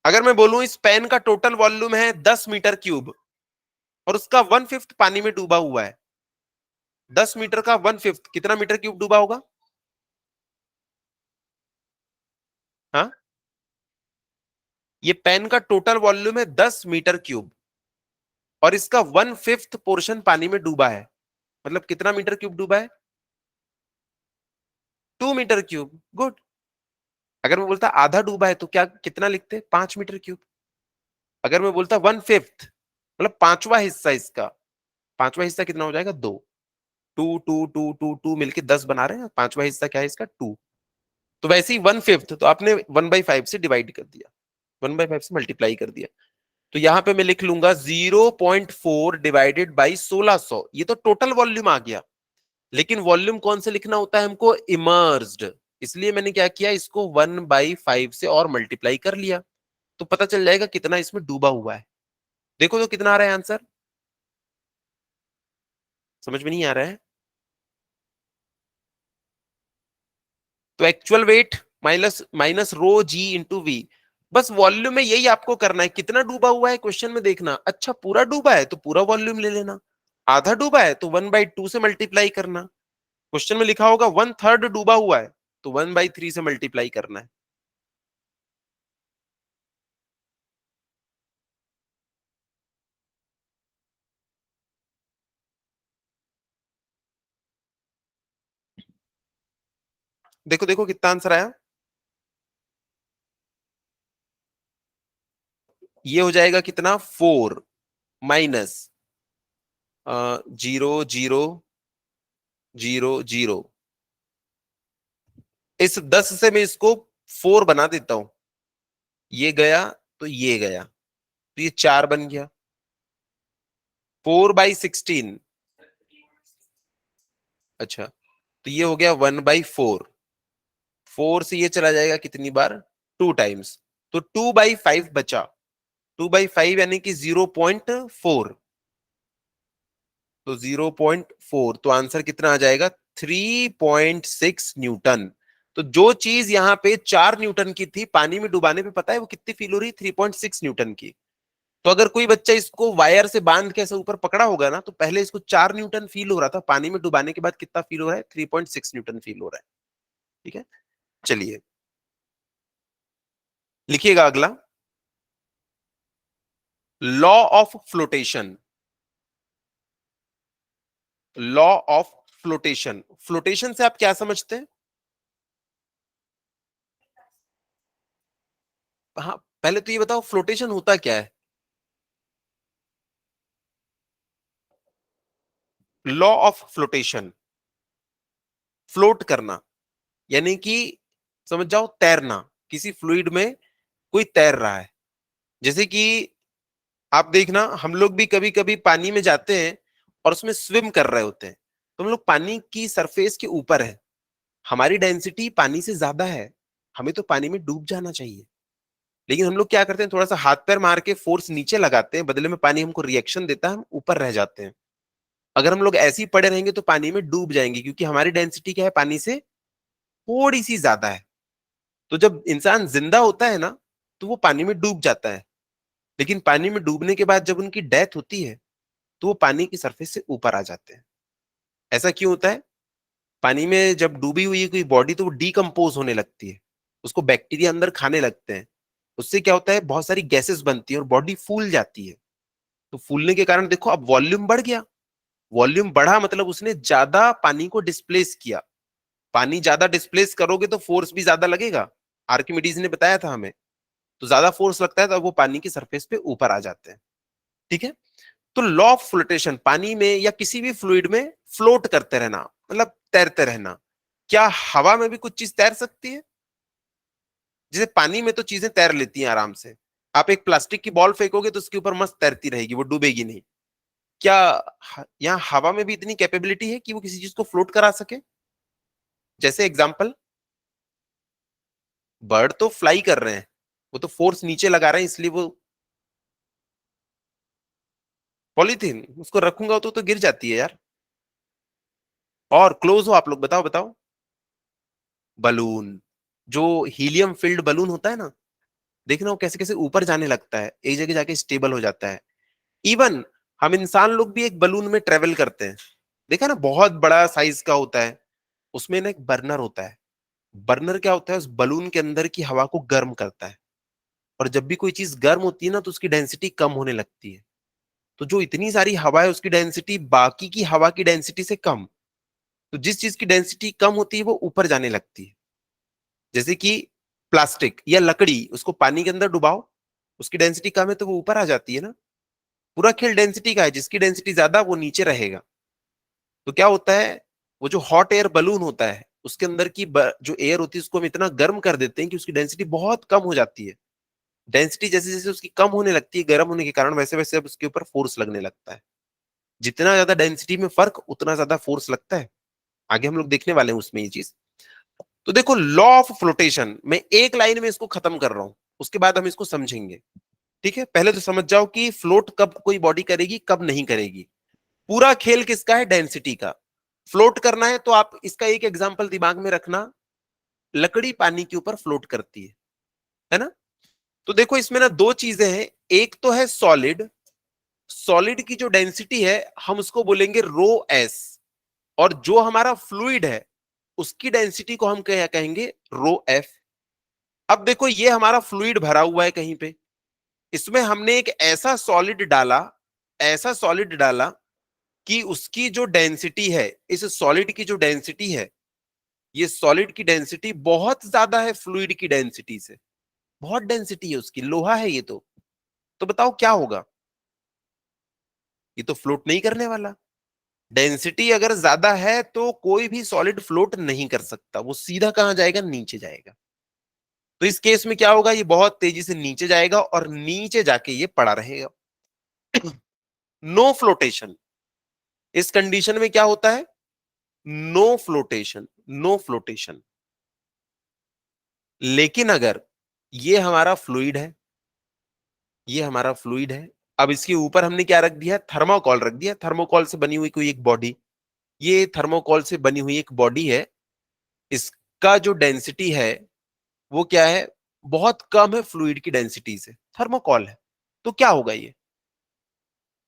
अगर मैं बोलूं इस पेन का टोटल वॉल्यूम है 10 मीटर क्यूब, और उसका 1/5 पानी में डूबा हुआ है, 10 मीटर का 1/5 कितना मीटर क्यूब डूबा होगा? हाँ, ये पेन का टोटल वॉल्यूम है 10 मीटर क्यूब, और इसका 1/5 पोर्शन पानी में डूबा है, मतलब कितना मीटर क्यूब डूबा है? 2 मीटर क्यूब। गुड। अगर मैं बोलता आधा डूबा है तो क्या कितना लिखते? 5 मीटर क्यूब। अगर मैं बोलता 1/5, मतलब पांचवा हिस्सा इसका, पांचवा हिस्सा कितना हो जाएगा? 2। Two two two two two मिलके 10 बना रहे हैं, पांचवा हिस्सा क्या है इसका? 2। तो वैसे ही 1/5 तो आपने 1/5 से डिवाइड कर दिया, 1/5 से मल्टीप्लाई कर दिया। तो यहां पे मैं लिख लूंगा 0.4 डिवाइडेड बाई 1600, ये तो टोटल वॉल्यूम आ गया। लेकिन वॉल्यूम कौन से लिखना होता है हमको? इमर्ज्ड। इसलिए मैंने क्या किया, इसको 1/5 से और मल्टीप्लाई कर लिया, तो पता चल जाएगा कितना इसमें डूबा हुआ है। देखो तो कितना आ रहा है आंसर, समझ में नहीं आ रहा है? तो actual weight minus minus rho G into V. बस वॉल्यूम में यही आपको करना है, कितना डूबा हुआ है क्वेश्चन में देखना। अच्छा पूरा डूबा है तो पूरा वॉल्यूम ले लेना, आधा डूबा है तो 1/2 से मल्टीप्लाई करना। क्वेश्चन में लिखा होगा 1/3 डूबा हुआ है तो 1/3 से मल्टीप्लाई करना है। देखो देखो कितना आंसर आया, ये हो जाएगा कितना? 4 minus zero zero zero zero, इस 10 से मैं इसको 4 बना देता हूं, ये गया तो ये गया, तो ये 4 बन गया। 4/16, अच्छा, तो ये हो गया 1/4। 4 से ये चला जाएगा कितनी बार, 2 टाइम्स, तो 2/5 बचा। 2/5 यानी कि 0.4, तो 0.4, तो आंसर कितना आ जाएगा, 3.6 न्यूटन। तो जो चीज यहाँ पे 4 न्यूटन की थी, पानी में डुबाने पे पता है वो कितनी फील हो रही, 3.6 न्यूटन की। तो अगर कोई बच्चा इसको वायर से बांध के ऐसे ऊपर पकड़ा होगा ना, तो पहले इसको 4 न्यूटन फील हो रहा था, पानी में डुबाने के बाद कितना फील हो रहा है, 3.6 न्यूटन फील हो रहा है। ठीक है, चलिए लिखिएगा अगला, law of flotation. Law of flotation, flotation से आप क्या समझते हैं? हाँ, पहले तो ये बताओ फ्लोटेशन होता क्या है। लॉ ऑफ फ्लोटेशन, फ्लोट करना, यानी कि समझ जाओ तैरना, किसी फ्लूइड में कोई तैर रहा है। जैसे कि आप देखना, हम लोग भी कभी कभी पानी में जाते हैं और उसमें स्विम कर रहे होते हैं, तो हम लोग पानी की सरफेस के ऊपर है, हमारी डेंसिटी पानी से ज्यादा है, हमें तो पानी में डूब जाना चाहिए, लेकिन हम लोग क्या करते हैं, थोड़ा सा हाथ पैर मार के फोर्स नीचे लगाते हैं, बदले में पानी हमको रिएक्शन देता है, हम ऊपर रह जाते हैं। अगर हम लोग ऐसे ही पड़े रहेंगे तो पानी में डूब जाएंगे, क्योंकि हमारी डेंसिटी क्या है, पानी से थोड़ी सी ज्यादा है। तो जब इंसान जिंदा होता है ना, तो वो पानी में डूब जाता है, लेकिन पानी में डूबने के बाद जब उनकी डेथ होती है, तो वो पानी की सरफेस से ऊपर आ जाते हैं। ऐसा क्यों होता है? पानी में जब डूबी हुई है कोई बॉडी, तो वो डीकम्पोज होने लगती है, उसको बैक्टीरिया अंदर खाने लगते हैं, उससे क्या होता है, बहुत सारी गैसेस बनती है और बॉडी फूल जाती है। तो फूलने के कारण देखो अब वॉल्यूम बढ़ गया, वॉल्यूम बढ़ा मतलब उसने ज्यादा पानी को डिस्प्लेस किया। पानी ज्यादा डिस्प्लेस करोगे तो फोर्स भी ज्यादा लगेगा, आर्किमिडीज ने बताया था हमें। तो ज्यादा फोर्स लगता है तो वो पानी की सरफेस पे ऊपर आ जाते हैं। ठीक है, तो लॉ ऑफ फ्लोटेशन, पानी में या किसी भी फ्लूइड में फ्लोट करते रहना मतलब तैरते रहना। क्या हवा में भी कुछ चीज तैर सकती है? जैसे पानी में तो चीजें तैर लेती हैं आराम से, आप एक प्लास्टिक की बॉल फेंकोगे तो उसके ऊपर मस्त तैरती रहेगी, वो डूबेगी नहीं। क्या यहाँ हवा में भी इतनी कैपेबिलिटी है कि वो किसी चीज को फ्लोट करा सके? जैसे एग्जांपल, बर्ड तो फ्लाई कर रहे हैं, वो तो फोर्स नीचे लगा रहे हैं, इसलिए वो, पॉलीथीन उसको रखूंगा तो गिर जाती है यार। और क्लोज हो आप लोग, बताओ बताओ। बलून, जो हीलियम फिल्ड बलून होता है ना, देखना वो कैसे कैसे ऊपर जाने लगता है, एक जगह जाके स्टेबल हो जाता है। इवन हम इंसान लोग भी एक बलून में ट्रेवल करते हैं, देखा ना, बहुत बड़ा साइज का होता है, उसमें ना एक बर्नर होता है। बर्नर क्या होता है, उस बलून के अंदर की हवा को गर्म करता है, और जब भी कोई चीज गर्म होती है ना, तो उसकी डेंसिटी कम होने लगती है। तो जो इतनी सारी हवा है उसकी डेंसिटी बाकी की हवा की डेंसिटी से कम, तो जिस चीज की डेंसिटी कम होती है वो ऊपर जाने लगती है। जैसे कि प्लास्टिक या लकड़ी, उसको पानी के अंदर डुबाओ, उसकी डेंसिटी कम है तो वो ऊपर आ जाती है ना। पूरा खेल डेंसिटी का है, जिसकी डेंसिटी ज्यादा वो नीचे रहेगा। तो क्या होता है, वो जो हॉट एयर बलून होता है उसके अंदर की जो एयर होती है उसको हम इतना गर्म कर देते हैं कि उसकी डेंसिटी बहुत कम हो जाती है। डेंसिटी जैसे जैसे उसकी कम होने लगती है गर्म होने के कारण, वैसे वैसे अब उसके ऊपर फोर्स लगने लगता है। जितना ज्यादा डेंसिटी में फर्क, उतना ज्यादा फोर्स लगता है। आगे हम लोग देखने वाले हैं उसमें ये चीज। तो देखो लॉ ऑफ फ्लोटेशन, मैं एक लाइन में इसको खत्म कर रहा हूं, उसके बाद हम इसको समझेंगे। ठीक है, पहले तो समझ जाओ कि फ्लोट कब कोई बॉडी करेगी, कब नहीं करेगी। पूरा खेल किसका है, डेंसिटी का। फ्लोट करना है तो आप इसका एक एग्जांपल दिमाग में रखना, लकड़ी पानी के ऊपर फ्लोट करती है ना। तो देखो इसमें ना दो चीजें हैं, एक तो है सॉलिड, सॉलिड की जो डेंसिटी है हम उसको बोलेंगे रो एस, और जो हमारा फ्लूइड है उसकी डेंसिटी को हम क्या कहेंगे, रो एफ। अब देखो ये हमारा फ्लूइड भरा हुआ है कहीं पे, इसमें हमने एक ऐसा सॉलिड डाला, ऐसा सॉलिड डाला कि उसकी जो डेंसिटी है, इस सॉलिड की जो डेंसिटी है, ये सॉलिड की डेंसिटी बहुत ज्यादा है फ्लूइड की डेंसिटी से, बहुत डेंसिटी है उसकी, लोहा है ये तो बताओ क्या होगा। ये तो फ्लोट नहीं करने वाला। डेंसिटी अगर ज्यादा है तो कोई भी सॉलिड फ्लोट नहीं कर सकता, वो सीधा कहां जाएगा, नीचे जाएगा। तो इस केस में क्या होगा, ये बहुत तेजी से नीचे जाएगा और नीचे जाके ये पड़ा रहेगा। No flotation. इस कंडीशन में क्या होता है, नो फ्लोटेशन, नो फ्लोटेशन। लेकिन अगर ये हमारा फ्लूइड है, ये हमारा फ्लूइड है, अब इसके ऊपर हमने क्या रख दिया, थर्मोकॉल रख दिया, थर्मोकॉल से बनी हुई कोई एक बॉडी, ये थर्मोकॉल से बनी हुई एक बॉडी है। इसका जो डेंसिटी है वो क्या है, बहुत कम है फ्लूइड की डेंसिटी से, थर्मोकॉल है। तो क्या होगा, ये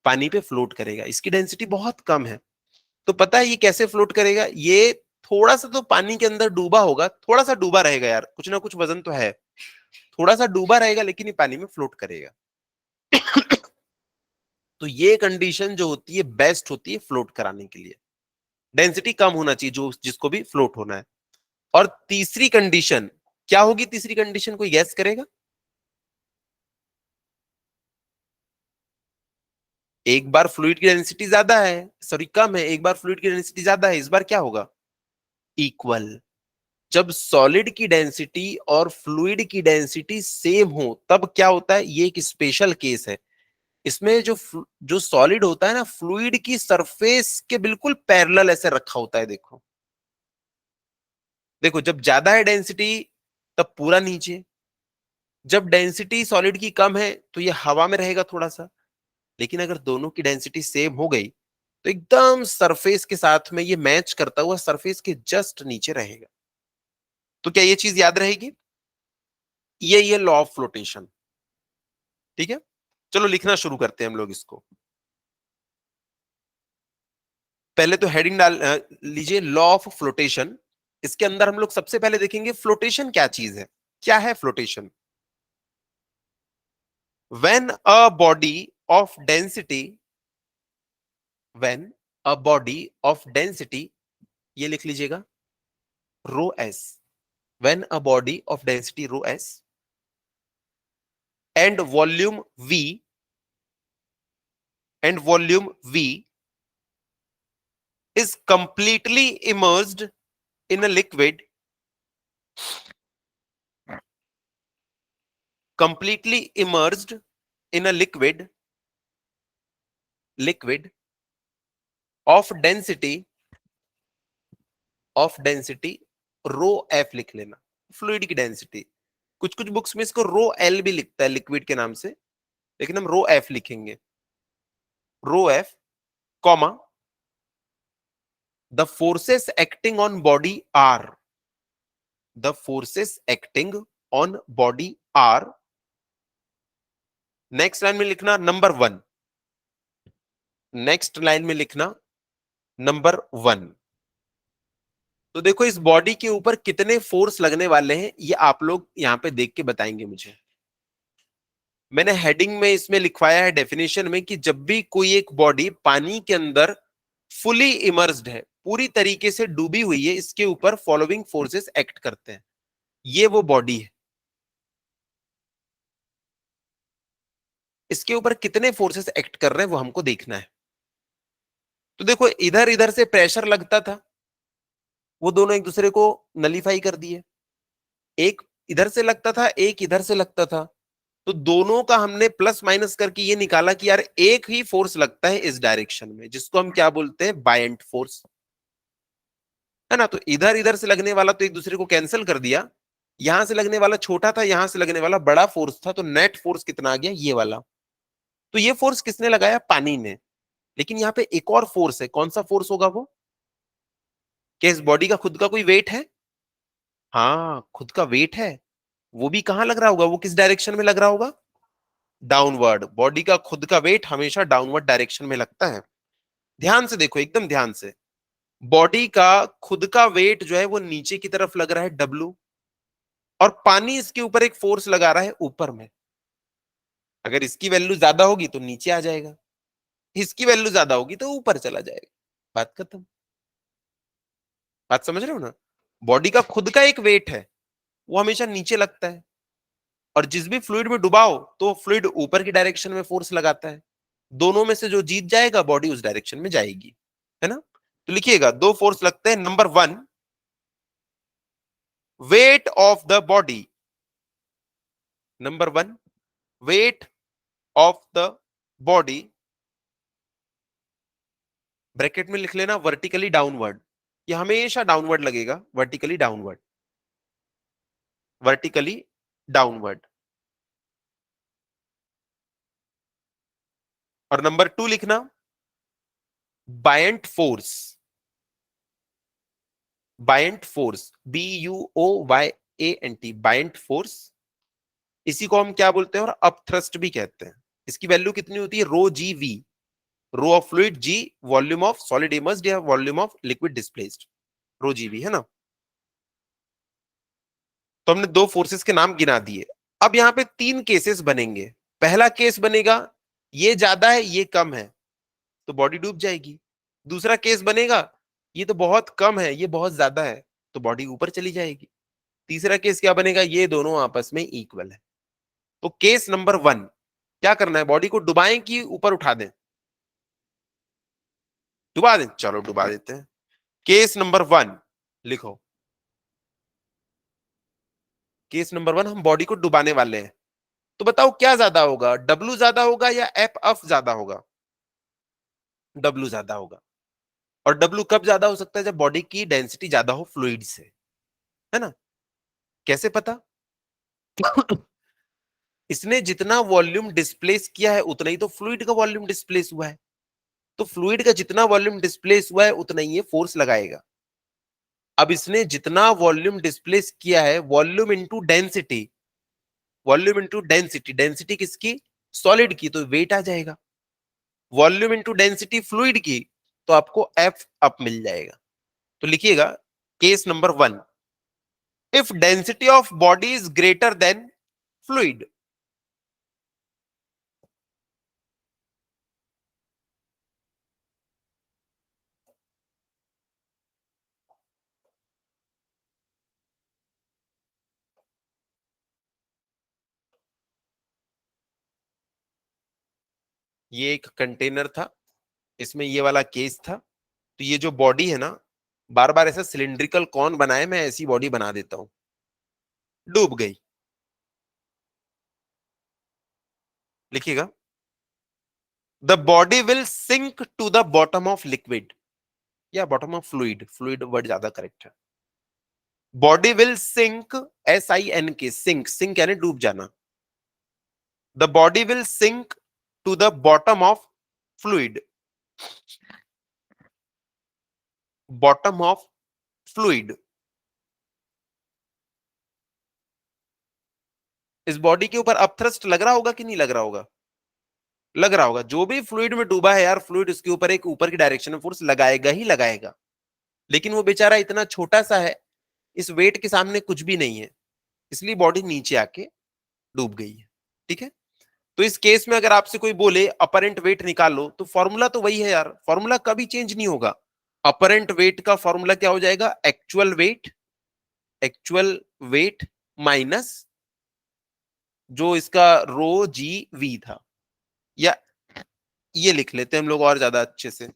पानी पे फ्लोट करेगा, इसकी डेंसिटी बहुत कम है। तो पता है ये कैसे फ्लोट करेगा, ये थोड़ा सा तो पानी के अंदर डूबा होगा, थोड़ा सा डूबा रहेगा यार, कुछ ना कुछ वजन तो है, थोड़ा सा डूबा रहेगा लेकिन ये पानी में फ्लोट करेगा। तो ये कंडीशन जो होती है बेस्ट होती है फ्लोट कराने के लिए, डेंसिटी कम होना चाहिए जो जिसको भी फ्लोट होना है। और तीसरी कंडीशन क्या होगी, तीसरी कंडीशन कोई गैस करेगा। एक बार फ्लूइड की डेंसिटी ज्यादा है, सॉरी कम है, एक बार फ्लूइड की डेंसिटी ज्यादा है, इस बार क्या होगा, इक्वल। जब सॉलिड की डेंसिटी और फ्लूइड की डेंसिटी सेम हो तब क्या होता है, ये एक स्पेशल केस है। इसमें जो सॉलिड होता है ना, फ्लूइड की सरफेस के बिल्कुल पैरेलल ऐसे रखा होता है। देखो देखो, जब ज्यादा है डेंसिटी तब पूरा नीचे, जब डेंसिटी सॉलिड की कम है तो ये हवा में रहेगा थोड़ा सा। लेकिन अगर दोनों की डेंसिटी सेम हो गई तो एकदम सरफेस के साथ में ये मैच करता हुआ सरफेस के जस्ट नीचे रहेगा। तो क्या ये चीज याद रहेगी, ये लॉ ऑफ फ्लोटेशन। ठीक है, चलो लिखना शुरू करते हैं हम लोग इसको। पहले तो हेडिंग डाल लीजिए, लॉ ऑफ फ्लोटेशन। इसके अंदर हम लोग सबसे पहले देखेंगे फ्लोटेशन क्या चीज है, क्या है flotation. When a body of density, when a body of density, ये लिख लीजिएगा rho s, when a body of density rho s and volume v, and volume v is completely immersed in a liquid, completely immersed in a liquid of density rho F लिख लेना, fluid की density. कुछ कुछ books में इसको rho L भी लिखता है लिक्विड के नाम से, लेकिन हम रो एफ लिखेंगे, rho F, comma the forces acting on body are, the forces acting on body are. Next line में लिखना नंबर वन, नेक्स्ट लाइन में लिखना नंबर वन। तो देखो इस बॉडी के ऊपर कितने फोर्स लगने वाले हैं ये आप लोग यहां पे देख के बताएंगे मुझे। मैंने हेडिंग में इसमें लिखवाया है डेफिनेशन में कि जब भी कोई एक बॉडी पानी के अंदर फुली इमर्स्ड है, पूरी तरीके से डूबी हुई है, इसके ऊपर फॉलोइंग फोर्सेस एक्ट करते हैं, ये वो बॉडी है। इसके ऊपर कितने फोर्सेस एक्ट कर रहे हैं वो हमको देखना है। तो देखो इधर इधर से प्रेशर लगता था, वो दोनों एक दूसरे को नलीफाई कर दिए। एक इधर से लगता था, एक इधर से लगता था, तो दोनों का हमने प्लस माइनस करके ये निकाला कि यार एक ही फोर्स लगता है इस डायरेक्शन में, जिसको हम क्या बोलते हैं, बायंट फोर्स, है ना। तो इधर इधर से लगने वाला तो एक दूसरे को कैंसिल कर दिया, यहां से लगने वाला छोटा था, यहां से लगने वाला बड़ा फोर्स था, तो नेट फोर्स कितना आ गया, ये वाला। तो ये फोर्स किसने लगाया, पानी ने। लेकिन यहाँ पे एक और फोर्स है, कौन सा फोर्स होगा वो, क्या इस बॉडी का खुद का कोई वेट है, हाँ खुद का वेट है। वो भी कहां लग रहा होगा, वो किस डायरेक्शन में लग रहा होगा, डाउनवर्ड। बॉडी का खुद का वेट हमेशा डाउनवर्ड डायरेक्शन में लगता है। ध्यान से देखो, एकदम ध्यान से, बॉडी का खुद का वेट जो है वो नीचे की तरफ लग रहा है डब्लू, और पानी इसके ऊपर एक फोर्स लगा रहा है ऊपर में। अगर इसकी वैल्यू ज्यादा होगी तो नीचे आ जाएगा, इसकी वैल्यू ज्यादा होगी तो ऊपर चला जाएगा, बात खत्म। बात समझ रहे हो ना, बॉडी का खुद का एक वेट है, वो हमेशा नीचे लगता है, और जिस भी फ्लूइड में डुबाओ तो फ्लूइड ऊपर की डायरेक्शन में फोर्स लगाता है। दोनों में से जो जीत जाएगा बॉडी उस डायरेक्शन में जाएगी, है ना। तो लिखिएगा दो फोर्स लगते हैं। Number 1, weight of the body. Number 1, weight of the body, bracket में लिख लेना वर्टिकली डाउनवर्ड। ये हमेशा डाउनवर्ड लगेगा, वर्टिकली डाउनवर्ड, वर्टिकली डाउनवर्ड। और नंबर 2 लिखना buoyant force. Buoyant force, BUOYANT, buoyant force. इसी को हम क्या बोलते हैं, और अप थ्रस्ट भी कहते हैं। इसकी वैल्यू कितनी होती है, rho ji v, rho of fluid g, volume of solid immersed या volume of liquid displaced, rho ji v, है ना। तो हमने दो फोर्सेस के नाम गिना दिए। अब यहां पे तीन केसेस बनेंगे। पहला केस बनेगा ये ज्यादा है ये कम है, तो बॉडी डूब जाएगी। दूसरा केस बनेगा ये तो बहुत कम है ये बहुत ज्यादा है, तो बॉडी ऊपर चली जाएगी। तीसरा केस क्या बनेगा, ये दोनों आपस में इक्वल है। तो केस नंबर 1 क्या करना है, बॉडी को डुबाएं कि ऊपर उठा दें, डुबा दें, चलो डुबा देते हैं। केस नंबर 1 लिखो, केस नंबर 1 हम बॉडी को डुबाने वाले हैं। तो बताओ क्या ज्यादा होगा, डब्ल्यू ज्यादा होगा या एफ अफ ज्यादा होगा, डब्ल्यू ज्यादा होगा। और डब्ल्यू कब ज्यादा हो सकता है, जब बॉडी की डेंसिटी ज्यादा हो फ्लूइड से, है ना। कैसे पता इसने जितना वॉल्यूम डिस्प्लेस किया है उतना ही तो फ्लूइड का वॉल्यूम डिस्प्लेस हुआ है। तो फ्लूइड का जितना वॉल्यूम डिस्प्लेस हुआ है उतना ही ये फोर्स लगाएगा। अब इसने जितना वॉल्यूम डिस्प्लेस किया है, volume into density, volume into density, density किसकी, सॉलिड की, तो वेट आ जाएगा। वॉल्यूम इनटू डेंसिटी फ्लूइड की, तो आपको एफ अप मिल जाएगा। तो लिखिएगा case number 1, if density of body is greater than fluid. ये एक कंटेनर था, इसमें ये वाला केस था। तो ये जो बॉडी है ना, बार बार ऐसा सिलिंड्रिकल कौन बनाए, मैं ऐसी बॉडी बना देता हूं, डूब गई। लिखिएगा the body will sink to the bottom of liquid या bottom of fluid, fluid word ज्यादा करेक्ट है। Body will sink, SINK, sink, sink यानी डूब जाना। The body will sink to the bottom of fluid, bottom of fluid. इस body के ऊपर upthrust लग रहा होगा कि नहीं लग रहा होगा, लग रहा होगा। जो भी फ्लूइड में डूबा है यार, फ्लूइड उसके ऊपर एक ऊपर की डायरेक्शन में फोर्स लगाएगा ही लगाएगा। लेकिन वो बेचारा इतना छोटा सा है, इस वेट के सामने कुछ भी नहीं है, इसलिए बॉडी नीचे आके डूब गई है। ठीक है। तो इस केस में अगर आपसे कोई बोले अपरेंट वेट निकालो, तो फॉर्मूला तो वही है यार, फॉर्मूला कभी चेंज नहीं होगा। अपरेंट वेट का फॉर्मूला क्या हो जाएगा, actual wait, actual weight minus जो इसका रो जी वी था, या ये लिख लेते हैं हम लोग और ज्यादा अच्छे से।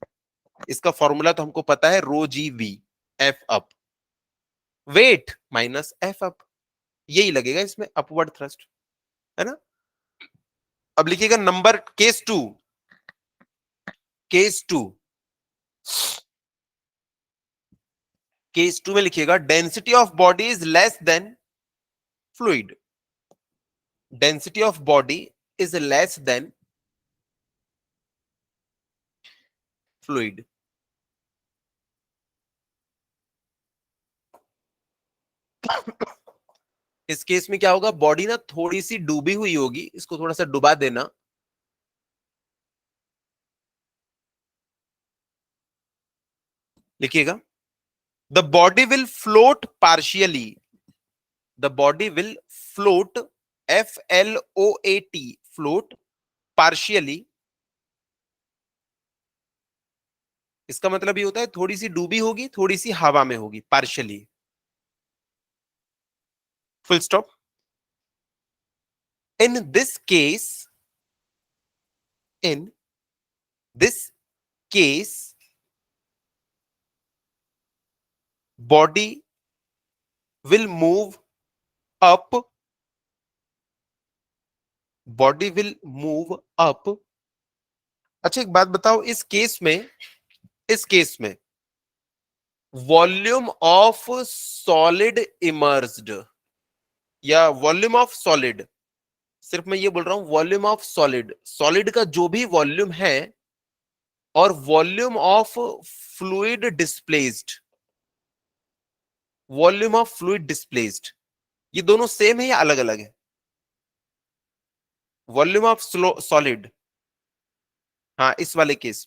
इसका फॉर्मूला तो हमको पता है, रो जी v, F up, weight minus F up, यही लगेगा इसमें अपवर्ड थ्रस्ट, है ना। अब लिखिएगा नंबर केस 2, केस 2, केस 2 में लिखिएगा density of body is less than fluid, density of body is less than fluid. इस केस में क्या होगा, बॉडी ना थोड़ी सी डूबी हुई होगी, इसको थोड़ा सा डुबा देना। लिखिएगा the body will float partially, the body will float, FLOAT, float partially. इसका मतलब ये होता है थोड़ी सी डूबी होगी, थोड़ी सी हवा में होगी, partially, full stop. In this case, in this case body will move up, body will move up. अच्छा एक बात बताओ, इस केस में वॉल्यूम ऑफ सॉलिड इमर्ज्ड या वॉल्यूम ऑफ सॉलिड, सिर्फ मैं ये बोल रहा हूं वॉल्यूम ऑफ सॉलिड, सॉलिड का जो भी वॉल्यूम है और volume of fluid displaced, volume of fluid displaced, ये दोनों सेम है या अलग अलग है? वॉल्यूम ऑफ सॉलिड, हाँ इस वाले केस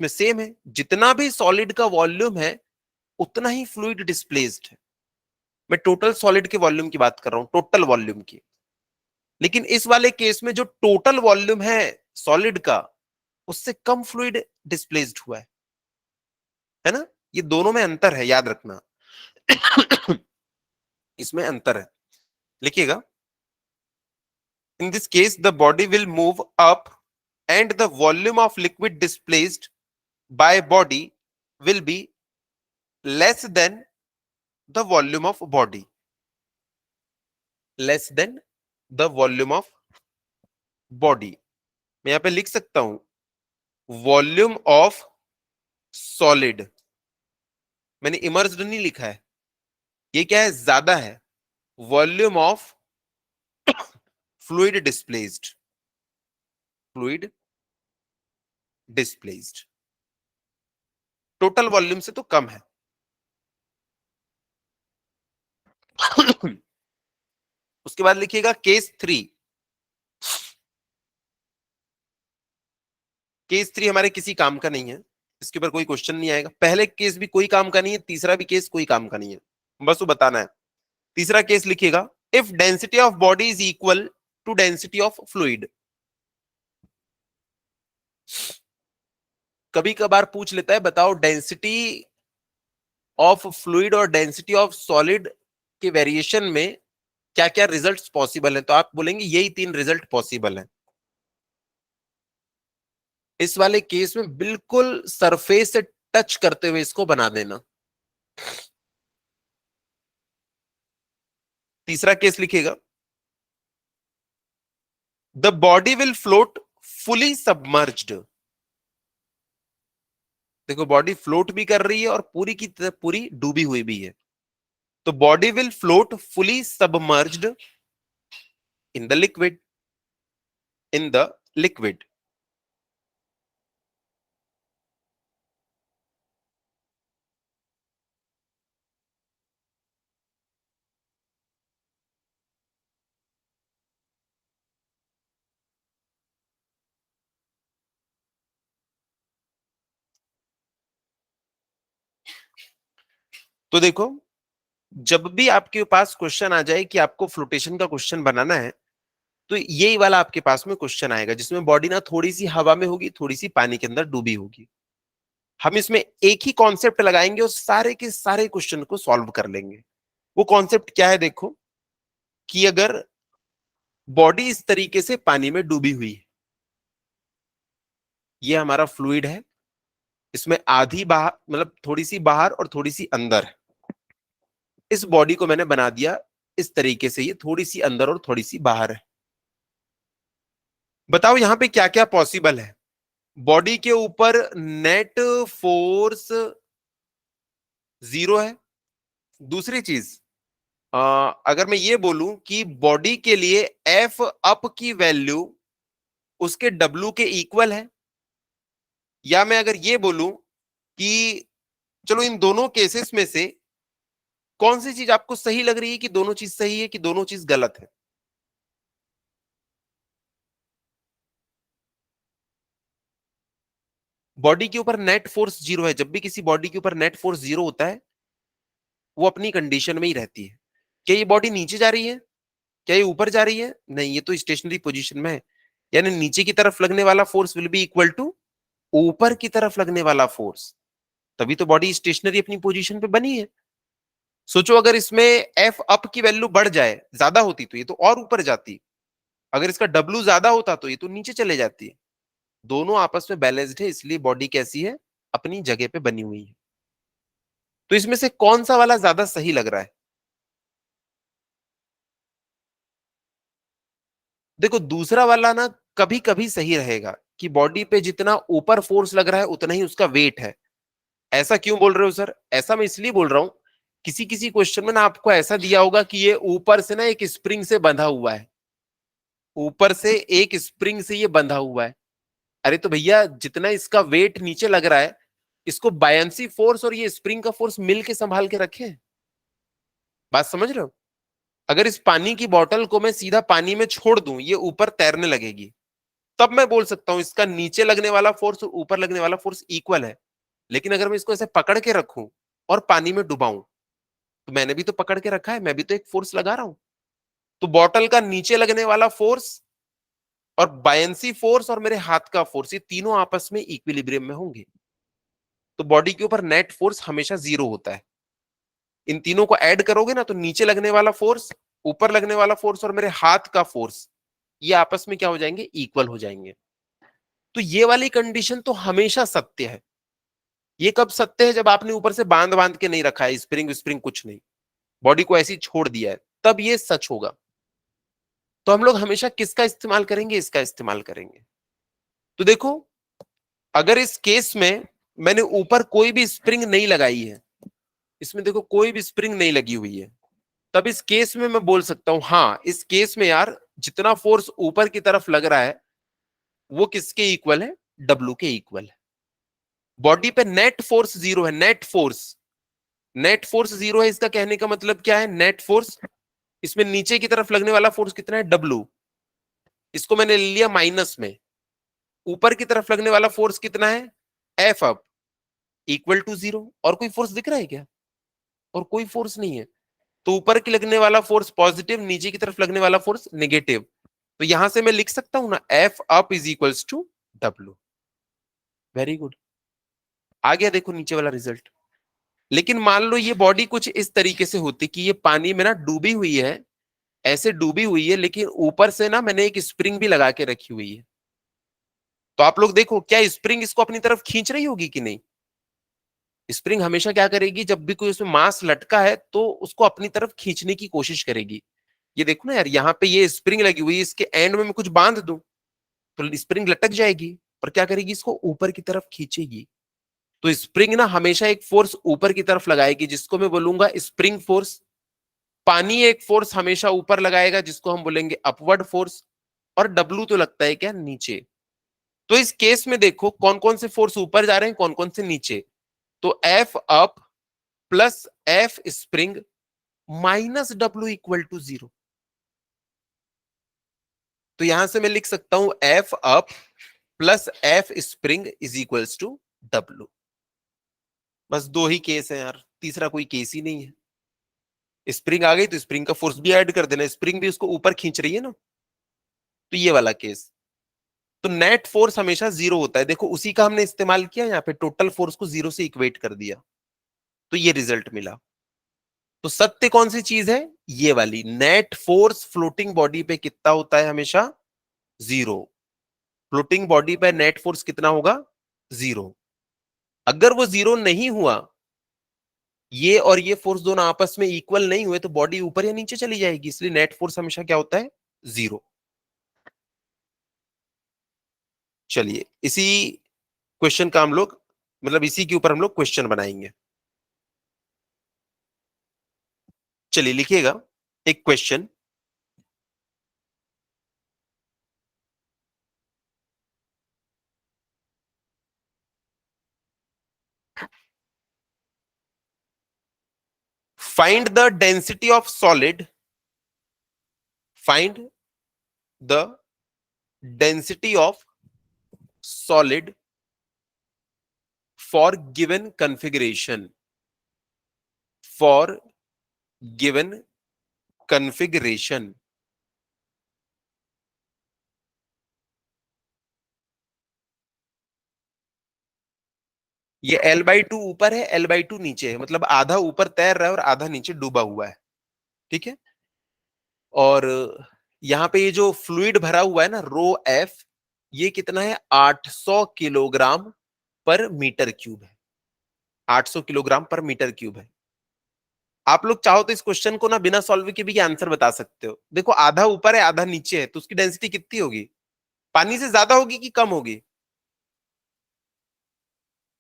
में सेम है, जितना भी सॉलिड का वॉल्यूम है उतना ही फ्लूइड डिस्प्लेस्ड है। मैं टोटल सॉलिड के वॉल्यूम की बात कर रहा हूं, टोटल वॉल्यूम की। लेकिन इस वाले केस में जो टोटल वॉल्यूम है सॉलिड का, उससे कम फ्लूइड डिस्प्लेस्ड हुआ है ना? ये दोनों में अंतर है, याद रखना। इसमें अंतर है, लिखिएगा। In this case the body will move up and the volume of liquid displaced by body will be less than the volume of body, less than the volume of body. मैं यहां पे लिख सकता हूं वॉल्यूम ऑफ सॉलिड, मैंने emerged नहीं लिखा है, ये क्या है, ज्यादा है। Volume of fluid displaced, fluid displaced total volume से तो कम है। उसके बाद लिखिएगा केस 3। केस 3 हमारे किसी काम का नहीं है, इसके ऊपर कोई क्वेश्चन नहीं आएगा। पहले केस भी कोई काम का नहीं है, तीसरा भी केस कोई काम का नहीं है, बस वो बताना है। तीसरा केस लिखिएगा, if density of body is equal to density of fluid. कभी कभार पूछ लेता है, बताओ डेंसिटी ऑफ फ्लूइड और डेंसिटी ऑफ सॉलिड के वेरिएशन में क्या क्या रिजल्ट्स पॉसिबल है, तो आप बोलेंगे यही 3 रिजल्ट पॉसिबल है। इस वाले केस में बिल्कुल सरफेस से टच करते हुए इसको बना देना। तीसरा केस लिखिएगा, the body will float fully submerged. देखो बॉडी फ्लोट भी कर रही है और पूरी की पूरी डूबी हुई भी है, तो body will float fully submerged in the liquid, in the liquid. तो देखो, जब भी आपके पास क्वेश्चन आ जाए कि आपको फ्लोटेशन का क्वेश्चन बनाना है, तो यही वाला आपके पास में क्वेश्चन आएगा जिसमें बॉडी ना थोड़ी सी हवा में होगी, थोड़ी सी पानी के अंदर डूबी होगी। हम इसमें एक ही कॉन्सेप्ट लगाएंगे और सारे के सारे क्वेश्चन को सॉल्व कर लेंगे। वो कॉन्सेप्ट क्या है, देखो कि अगर बॉडी इस तरीके से पानी में डूबी हुई है, ये हमारा फ्लूइड है, इसमें आधी बाहर मतलब थोड़ी सी बाहर और थोड़ी सी अंदर है। इस बॉडी को मैंने बना दिया इस तरीके से, ये थोड़ी सी अंदर और थोड़ी सी बाहर है। बताओ यहां पे क्या क्या पॉसिबल है। बॉडी के ऊपर नेट फोर्स 0 है। दूसरी चीज, अगर मैं ये बोलूं कि बॉडी के लिए एफ अप की वैल्यू उसके डब्ल्यू के इक्वल है, या मैं अगर ये बोलूं कि चलो इन दोनों केसेस में से कौन सी चीज आपको सही लग रही है, कि दोनों चीज सही है कि दोनों चीज गलत है? बॉडी के ऊपर नेट फोर्स 0 है। जब भी किसी बॉडी के ऊपर नेट फोर्स 0 होता है, वो अपनी कंडीशन में ही रहती है। क्या ये बॉडी नीचे जा रही है, क्या ये ऊपर जा रही है? नहीं, ये तो स्टेशनरी पोजीशन में है। यानी नीचे की तरफ लगने वाला force will be equal to ऊपर की तरफ लगने वाला फोर्स, तभी तो बॉडी स्टेशनरी अपनी पोजीशन पे बनी है। सोचो अगर इसमें एफ अप की वैल्यू बढ़ जाए, ज्यादा होती तो ये तो और ऊपर जाती, अगर इसका डब्ल्यू ज्यादा होता तो ये तो नीचे चले जाती। दोनों आपस में बैलेंस्ड है, इसलिए बॉडी कैसी है, अपनी जगह पे बनी हुई है। तो इसमें से कौन सा वाला ज्यादा सही लग रहा है? देखो दूसरा वाला ना कभी कभी सही रहेगा कि बॉडी पे जितना ऊपर फोर्स लग रहा है उतना ही उसका वेट है। ऐसा क्यों बोल रहे हो सर? ऐसा मैं इसलिए बोल रहा हूं, किसी किसी क्वेश्चन में ना आपको ऐसा दिया होगा कि ये ऊपर से ना एक स्प्रिंग से बंधा हुआ है, ऊपर से एक स्प्रिंग से ये बंधा हुआ है। अरे तो भैया जितना इसका वेट नीचे लग रहा है, इसको बायंसी फोर्स और ये स्प्रिंग का फोर्स मिल के संभाल के रखे। बात समझ रहे हो? अगर इस पानी की बोतल को मैं सीधा पानी में छोड़ दूं, ये ऊपर तैरने लगेगी, तब मैं बोल सकता हूं इसका नीचे लगने वाला फोर्स और ऊपर लगने वाला फोर्स इक्वल है। लेकिन अगर मैं इसको ऐसे पकड़ के रखूं और पानी में डुबाऊं, तो मैंने भी तो पकड़ के रखा है, मैं भी तो एक फोर्स लगा रहा हूं। तो बॉटल का नीचे लगने वाला फोर्स और बायंसी फोर्स और मेरे हाथ का फोर्स, ये तीनों आपस में इक्विलिब्रियम में होंगे। तो बॉडी के ऊपर नेट फोर्स हमेशा जीरो होता है। इन तीनों को ऐड करोगे ना, तो नीचे लगने वाला फोर्स, ऊपर लगने वाला फोर्स और मेरे हाथ का फोर्स, ये आपस में क्या हो जाएंगे, इक्वल हो जाएंगे। तो ये वाली कंडीशन तो हमेशा सत्य है। ये कब सत्य है? जब आपने ऊपर से बांध बांध के नहीं रखा है, स्प्रिंग स्प्रिंग कुछ नहीं, बॉडी को ऐसे ही छोड़ दिया है, तब ये सच होगा। तो हम लोग हमेशा किसका इस्तेमाल करेंगे? इसका इस्तेमाल करेंगे। तो देखो, अगर इस केस में मैंने ऊपर कोई भी स्प्रिंग नहीं लगाई है, इसमें देखो कोई भी स्प्रिंग नहीं लगी हुई है, तब इस केस में मैं बोल सकता हूं हाँ, इस केस में यार जितना फोर्स ऊपर की तरफ लग रहा है वो किसके इक्वल है? डब्लू के इक्वल है। बॉडी पे नेट फोर्स जीरो है, net force, net force zero है। इसका कहने का मतलब क्या है? नेट फोर्स, इसमें नीचे की तरफ लगने वाला फोर्स कितना है? डब्लू। इसको मैंने ले लिया माइनस में। ऊपर की तरफ लगने वाला फोर्स कितना है? F up, equal to zero. और कोई फोर्स दिख रहा है क्या? और कोई फोर्स नहीं है। तो ऊपर की लगने वाला फोर्स पॉजिटिव, नीचे की तरफ लगने वाला फोर्स नेगेटिव। तो यहां से मैं लिख सकता हूं ना, F up is equals to W. Very good. आ गया देखो नीचे वाला रिजल्ट। लेकिन मान लो ये बॉडी कुछ इस तरीके से होती कि ये पानी में ना डूबी हुई है, ऐसे डूबी हुई है, लेकिन ऊपर से ना मैंने एक स्प्रिंग भी लगा के रखी हुई है। तो आप लोग देखो, क्या स्प्रिंग इसको अपनी तरफ खींच रही होगी कि नहीं? स्प्रिंग हमेशा क्या करेगी, जब भी कोई उसमें मास लटका है तो उसको अपनी तरफ खींचने की कोशिश करेगी। ये देखो ना यार, यहाँ पे ये स्प्रिंग लगी हुई है, इसके एंड में मैं कुछ बांध दूं तो स्प्रिंग लटक जाएगी, पर क्या करेगी, इसको ऊपर की तरफ खींचेगी। तो स्प्रिंग ना हमेशा एक फोर्स ऊपर की तरफ लगाएगी, जिसको मैं बोलूंगा स्प्रिंग फोर्स। पानी एक फोर्स हमेशा ऊपर लगाएगा, जिसको हम बोलेंगे अपवर्ड फोर्स। और डब्लू तो लगता है क्या, नीचे। तो इस केस में देखो कौन कौन से फोर्स ऊपर जा रहे हैं, कौन कौन से नीचे। तो F up plus F spring minus W equal to zero. तो यहां से मैं लिख सकता हूं F up plus F spring is equals to W. बस दो ही केस है यार, तीसरा कोई केस ही नहीं है। स्प्रिंग आ गई तो स्प्रिंग का फोर्स भी ऐड कर देना, स्प्रिंग भी उसको ऊपर खींच रही है ना। तो ये वाला केस। तो नेट फोर्स हमेशा जीरो होता है। देखो उसी का हमने इस्तेमाल किया, यहाँ पे टोटल फोर्स को जीरो से इक्वेट कर दिया, तो ये रिजल्ट मिला। तो सत्य कौन सी चीज है? ये वाली, नेट फोर्स फ्लोटिंग बॉडी पे कितना होता है? हमेशा जीरो। फ्लोटिंग बॉडी पे नेट फोर्स कितना होगा? जीरो। अगर वो जीरो नहीं हुआ, ये और ये फोर्स दोनों आपस में इक्वल नहीं हुए, तो बॉडी ऊपर या नीचे चली जाएगी। इसलिए नेट फोर्स हमेशा क्या होता है? जीरो। चलिए इसी क्वेश्चन का हम लोग, मतलब इसी के ऊपर हम लोग क्वेश्चन बनाएंगे। चलिए लिखिएगा एक question. Find the density of solid, find the density of solid for given configuration, for given configuration. ये L/2 ऊपर है, L/2 नीचे है, मतलब आधा ऊपर तैर रहा है और आधा नीचे डूबा हुआ है। ठीक है। और यहाँ पे ये जो फ्लूइड भरा हुआ है ना, रो एफ, ये कितना है, 800 किलोग्राम पर मीटर क्यूब है। 800 किलोग्राम पर मीटर क्यूब है। आप लोग चाहो तो इस क्वेश्चन को ना बिना सॉल्व के भी आंसर बता सकते हो। देखो आधा ऊपर है आधा नीचे है, तो उसकी डेंसिटी कितनी होगी, पानी से ज्यादा होगी कि कम होगी।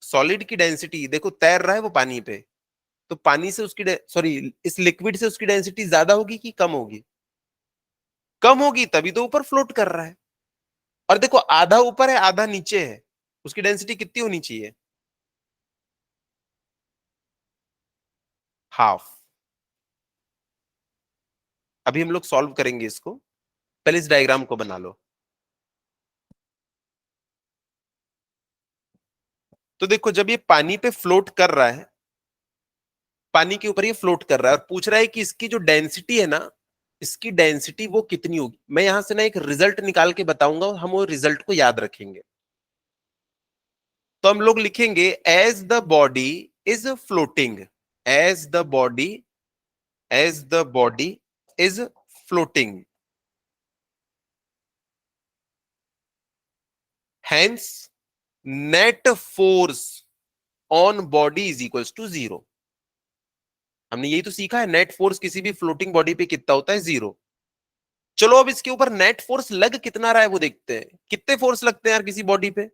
सॉलिड की डेंसिटी देखो तैर रहा है वो पानी पे, तो पानी से उसकी सॉरी इस लिक्विड से उसकी डेंसिटी ज्यादा होगी कि कम होगी, कम होगी, तभी तो ऊपर फ्लोट कर रहा है। और देखो आधा ऊपर है आधा नीचे है, उसकी डेंसिटी कितनी होनी चाहिए, हाफ। अभी हम लोग सॉल्व करेंगे इसको, पहले इस डायग्राम को बना लो। तो देखो जब ये पानी पे फ्लोट कर रहा है, पानी के ऊपर ये फ्लोट कर रहा है और पूछ रहा है कि इसकी जो डेंसिटी है ना, इसकी डेंसिटी वो कितनी होगी। मैं यहां से ना एक रिजल्ट निकाल के बताऊंगा और हम वो रिजल्ट को याद रखेंगे। तो हम लोग लिखेंगे as the body is floating, as the body, as the body is floating, hence net force on body is equals to zero. हमने यही तो सीखा है, नेट फोर्स किसी भी फ्लोटिंग बॉडी पे कितना होता है, जीरो। चलो अब इसके ऊपर नेट फोर्स लग कितना रहा है वो देखते हैं। कितने फोर्स लगते हैं यार किसी बॉडी पे,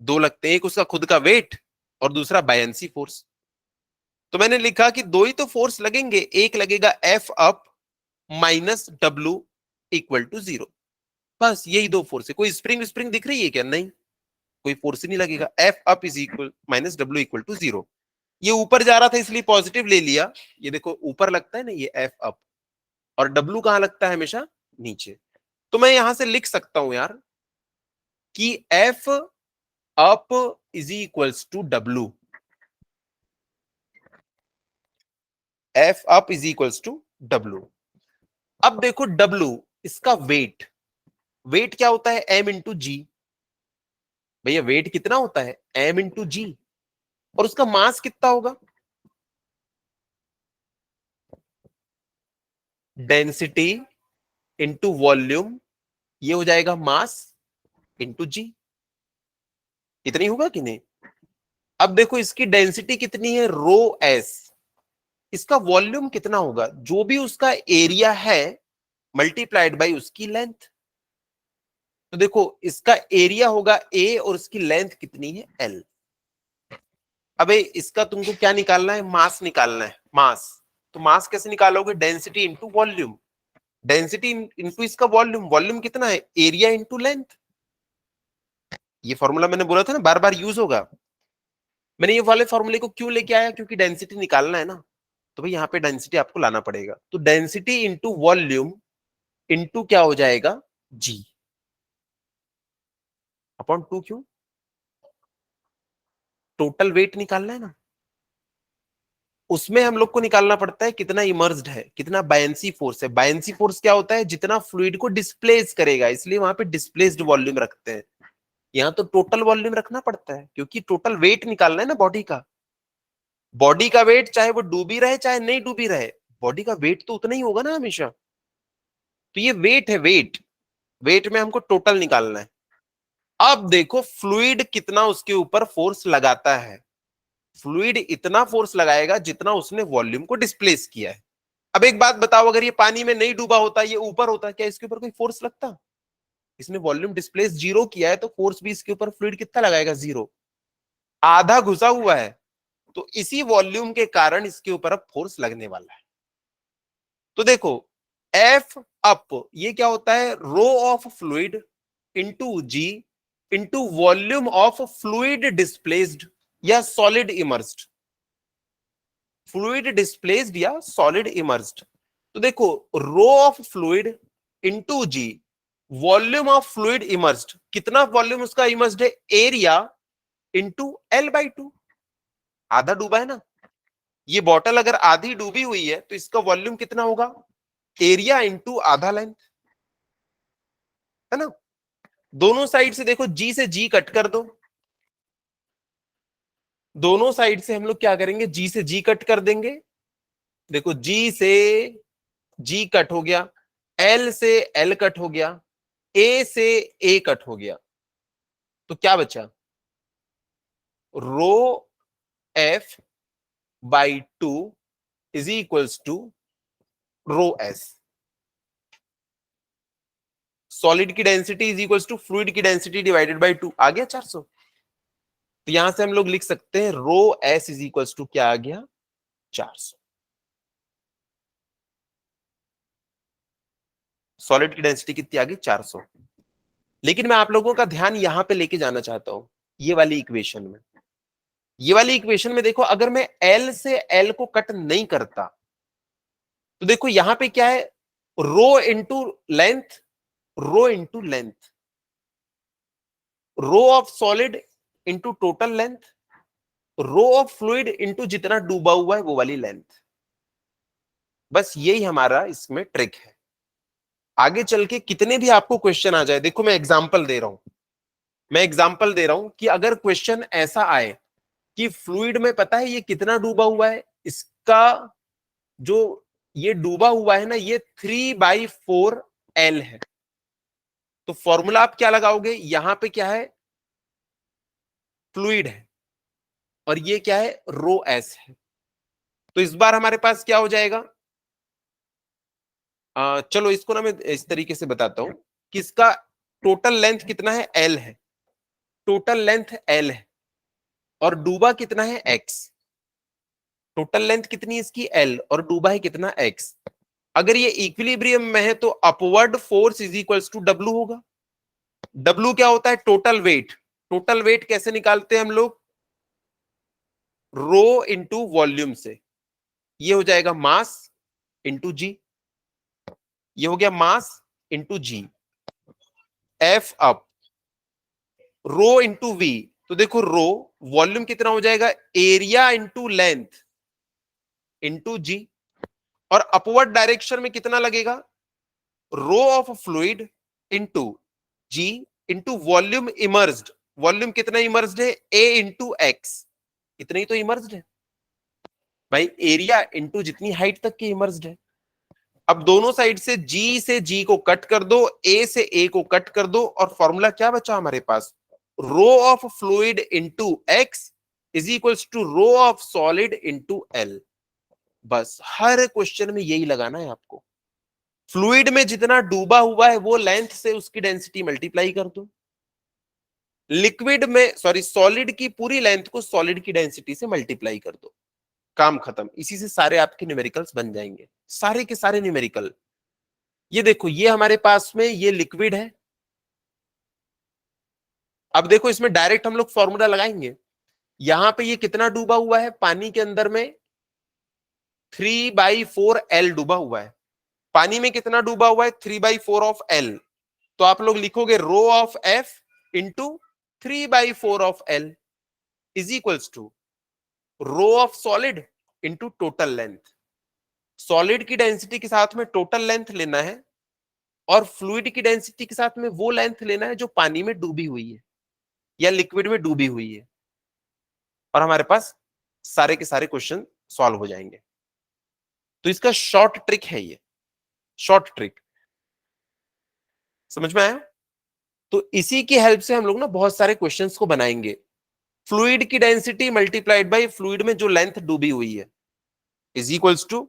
दो लगते हैं, एक उसका खुद का वेट और दूसरा बायंसी फोर्स। तो मैंने लिखा कि दो ही तो फोर्स लगेंगे, एक लगेगा F up minus W equal to zero. बस यही दो फोर्स है। कोई स्प्रिंग स्प्रिंग दिख रही है क्या, नहीं, कोई फोर्स ही नहीं लगेगा। F up is equal minus W equal to zero. ये ऊपर जा रहा था इसलिए पॉजिटिव ले लिया, ये देखो ऊपर लगता है ना ये एफ अप, और डब्ल्यू कहां लगता है हमेशा, नीचे। तो मैं यहां से लिख सकता हूं यार कि F up is equals to W, F up is equals to W. अब देखो डब्ल्यू इसका वेट, वेट क्या होता है, एम इंटू जी। भैया वेट कितना होता है, एम इंटू जी। और उसका मास कितना होगा, डेंसिटी इंटू वॉल्यूम, ये हो जाएगा मास इंटू जी। इतना ही होगा कि नहीं। अब देखो इसकी डेंसिटी कितनी है, रो एस, इसका वॉल्यूम कितना होगा, जो भी उसका एरिया है मल्टीप्लाइड बाय उसकी लेंथ। तो देखो इसका एरिया होगा ए और उसकी लेंथ कितनी है, एल। अबे इसका तुमको क्या निकालना है, मास निकालना है, मास। तो मास कैसे निकालोगे, density into volume, density into इसका वॉल्यूम, वॉल्यूम कितना है, एरिया इंटू लेंथ। ये फॉर्मूला मैंने बोला था ना बार बार यूज होगा। मैंने ये वाले फॉर्मूले को क्यों लेके आया, क्योंकि डेंसिटी निकालना है ना, तो भाई यहाँ पे डेंसिटी आपको लाना पड़ेगा। तो डेंसिटी इंटू वॉल्यूम इंटू क्या हो जाएगा, जी अपॉन टू। क्यों, टोटल वेट निकालना है ना, उसमें हम लोग को निकालना पड़ता है कितना इमर्ज्ड है, कितना बायंसी फोर्स है। बायंसी फोर्स क्या होता है, जितना फ्लूइड को डिस्प्लेस करेगा, इसलिए वहां पे डिस्प्लेस्ड वॉल्यूम रखते हैं। यहाँ तो टोटल वॉल्यूम रखना पड़ता है, क्योंकि टोटल वेट निकालना है ना बॉडी का। बॉडी का वेट चाहे वो डूबी रहे चाहे नहीं डूबी रहे, बॉडी का वेट तो उतना ही होगा ना हमेशा। तो ये वेट है, वेट, वेट में हमको टोटल निकालना है। अब देखो फ्लूइड कितना उसके ऊपर फोर्स लगाता है, फ्लूइड इतना फोर्स लगाएगा जितना उसने वॉल्यूम को डिस्प्लेस किया है। अब एक बात बताओ, अगर ये पानी में नहीं डूबा होता, ये ऊपर होता, क्या इसके ऊपर कोई फोर्स लगता, इसने वॉल्यूम डिस्प्लेस जीरो किया है, तो फोर्स भी इसके ऊपर फ्लूइड कितना लगाएगा, जीरो, आधा घुसा हुआ है। तो इसी वॉल्यूम के कारण इसके ऊपर अब फोर्स लगने वाला है। तो देखो एफ अप ये क्या होता है, rho of fluid into ji into volume of fluid displaced या सॉलिड इमर्स्ड, फ्लूइड डिस्प्लेस्ड या सॉलिड इमर्स्ड। तो देखो rho of fluid into G, volume of fluid immersed, कितना वॉल्यूम उसका इमर्स्ड है, area into L by two, आधा डूबा है ना। ये बॉटल अगर आधी डूबी हुई है तो इसका वॉल्यूम कितना होगा, एरिया इंटू आधा लेंथ, है ना। दोनों साइड से देखो जी से जी कट कर दो, दोनों साइड से हम लोग क्या करेंगे, जी से जी कट कर देंगे। देखो जी से जी कट हो गया, एल से एल कट हो गया, ए से ए कट हो गया, तो क्या बचा? Rho f by 2 is equals to rho s. Solid की density is equals to fluid की डेंसिटी डिवाइडेड बाई 2, आ गया 400। तो यहां से हम लोग लिख सकते हैं rho S is equals to क्या आ गया? 400। सॉलिड की डेंसिटी कितनी आ गई? 400। लेकिन मैं आप लोगों का ध्यान यहां पे लेके जाना चाहता हूं, ये वाली इक्वेशन में। ये वाली इक्वेशन में देखो, अगर मैं एल से एल को कट नहीं करता तो देखो यहां पे क्या है? Rho into length, rho into length, rho of solid into total length, rho of fluid into जितना डूबा हुआ है वो वाली लेंथ। बस यही हमारा इसमें ट्रिक है। आगे चल के कितने भी आपको क्वेश्चन आ जाए, देखो मैं एग्जांपल दे रहा हूं, मैं एग्जांपल दे रहा हूं कि अगर क्वेश्चन ऐसा आए कि फ्लूइड में पता है ये कितना डूबा हुआ है, इसका जो ये डूबा हुआ है ना, ये 3/4 L है, तो फॉर्मूला आप क्या लगाओगे? यहां पे क्या है? फ्लूइड है, और ये क्या है? रो एस है। तो इस बार हमारे पास क्या हो जाएगा? चलो इसको ना मैं इस तरीके से बताता हूं कि इसका टोटल लेंथ कितना है? L है, टोटल लेंथ L है, और डूबा कितना है? X। टोटल लेंथ कितनी है इसकी? L, और डूबा है कितना? X। अगर ये इक्विलिब्रियम में है तो upward force is equals to W होगा। W क्या होता है? Total weight. टोटल वेट कैसे निकालते हैं हम लोग? रो इंटू वॉल्यूम से। ये हो जाएगा मास इंटू जी, ये हो गया mass into G. F up, rho into V, तो देखो रो, वॉल्यूम कितना हो जाएगा? एरिया इंटू लेंथ इंटू जी, और अपवर्ड डायरेक्शन में कितना लगेगा? Rho of fluid into ji into volume immersed. Volume कितना इमर्ज्ड है? ए इंटू एक्स, इतना ही तो इमर्ज्ड है भाई, एरिया इंटू जितनी हाइट तक की इमर्ज्ड है। अब दोनों साइड से जी को कट कर दो, ए से ए को कट कर दो, और फॉर्मूला क्या बचा हमारे पास? Rho of fluid into x is equals to rho of solid into l. बस हर क्वेश्चन में यही लगाना है आपको। फ्लूइड में जितना डूबा हुआ है वो लेंथ से उसकी डेंसिटी मल्टीप्लाई कर दो, लिक्विड में सॉरी सॉलिड की पूरी लेंथ को सॉलिड की डेंसिटी से मल्टीप्लाई कर दो, काम खत्म। इसी से सारे आपके न्यूमेरिकल्स बन जाएंगे, सारे के सारे न्यूमेरिकल। ये देखो, ये हमारे पास में ये लिक्विड है। अब देखो इसमें डायरेक्ट हम लोग फॉर्मूला लगाएंगे। यहां पे ये कितना डूबा हुआ है? पानी के अंदर में 3/4 L डूबा हुआ है। पानी में कितना डूबा हुआ है? 3/4 ऑफ L। तो आप लोग लिखोगे rho of F into 3/4 of L is equals to rho of solid into total length. Solid की डेंसिटी के साथ में टोटल लेंथ लेना है, और फ्लूइड की डेंसिटी के साथ में वो लेंथ लेना है जो पानी में डूबी हुई है या लिक्विड में डूबी हुई है, और हमारे पास सारे के सारे क्वेश्चन सॉल्व हो जाएंगे। तो इसका शॉर्ट ट्रिक है ये, शॉर्ट ट्रिक समझ में आया? तो इसी की हेल्प से हम लोग ना बहुत सारे क्वेश्चंस को बनाएंगे। फ्लूइड की डेंसिटी मल्टीप्लाइड बाय फ्लूइड में जो लेंथ डूबी हुई है इज इक्वल्स टू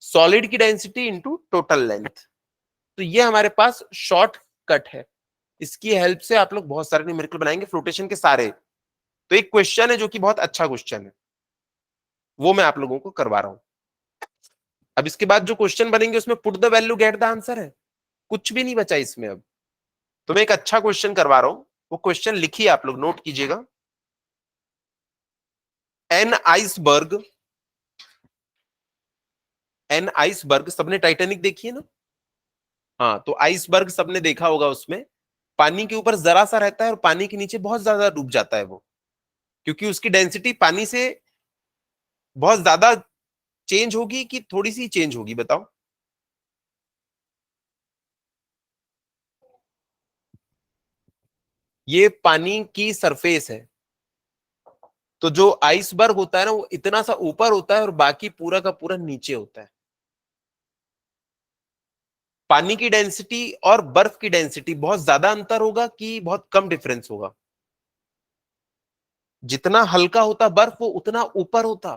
सॉलिड की डेंसिटी इंटू टोटल लेंथ। तो ये हमारे पास शॉर्ट कट है, इसकी हेल्प से आप लोग बहुत सारे न्यूमेरिकल बनाएंगे, फ्लोटेशन के सारे। तो एक क्वेश्चन है जो कि बहुत अच्छा क्वेश्चन है, वो मैं आप लोगों को करवा रहा हूं। अब इसके बाद जो क्वेश्चन बनेंगे उसमें put the value get the answer है, कुछ भी नहीं बचा इसमें। अब तो मैं एक अच्छा क्वेश्चन करवा रहा हूं, वो क्वेश्चन लिखिए, आप लोग नोट कीजिएगा। एन आइसबर्ग, एन आइसबर्ग, सबने टाइटैनिक देखी है ना? हाँ, तो आइसबर्ग सबने देखा होगा, उसमें पानी के ऊपर जरा सा रहता है और पानी के नीचे बहुत ज्यादा डूब जाता है वो, क्योंकि उसकी डेंसिटी पानी से बहुत ज्यादा चेंज होगी कि थोड़ी सी चेंज होगी, बताओ? ये पानी की सरफेस है, तो जो आइसबर्ग होता है ना, वो इतना सा ऊपर होता है और बाकी पूरा का पूरा नीचे होता है। पानी की डेंसिटी और बर्फ की डेंसिटी बहुत ज्यादा अंतर होगा कि बहुत कम डिफरेंस होगा? जितना हल्का होता बर्फ वो उतना ऊपर होता,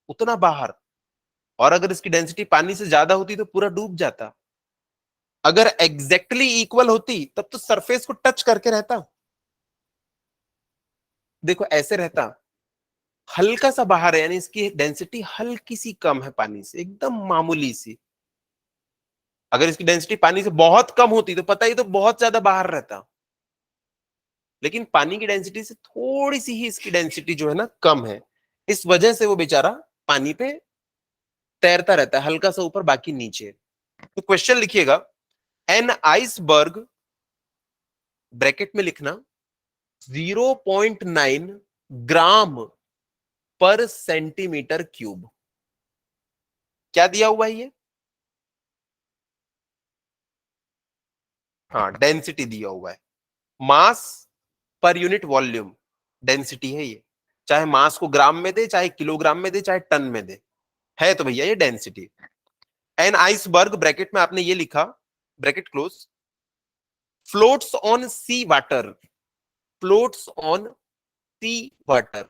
उतना बाहर। और अगर इसकी डेंसिटी पानी से ज्यादा होती तो पूरा डूब जाता। अगर एग्जैक्टली इक्वल होती तब तो सरफेस को टच करके रहता। देखो ऐसे रहता, हल्का सा बाहर है, यानी इसकी डेंसिटी हल्की सी कम है पानी से, एकदम मामूली सी। अगर इसकी डेंसिटी पानी से बहुत कम होती तो पता ही तो बहुत ज्यादा बाहर रहता। लेकिन पानी की डेंसिटी से थोड़ी सी ही इसकी डेंसिटी जो है ना कम है, इस वजह से वो बेचारा पानी पे तैरता रहता है, हल्का सा ऊपर बाकी नीचे। तो क्वेश्चन लिखिएगा, एन आइसबर्ग, ब्रैकेट में लिखना 0.9 ग्राम पर सेंटीमीटर क्यूब। क्या दिया हुआ है ये? हाँ, डेंसिटी दिया हुआ है। मास पर यूनिट वॉल्यूम डेंसिटी है ये। चाहे मास को ग्राम में दे, चाहे किलोग्राम में दे, चाहे टन में दे, है तो भैया ये डेंसिटी। एन आइसबर्ग, ब्रैकेट में आपने ये लिखा, bracket close, floats on sea water, floats on sea water,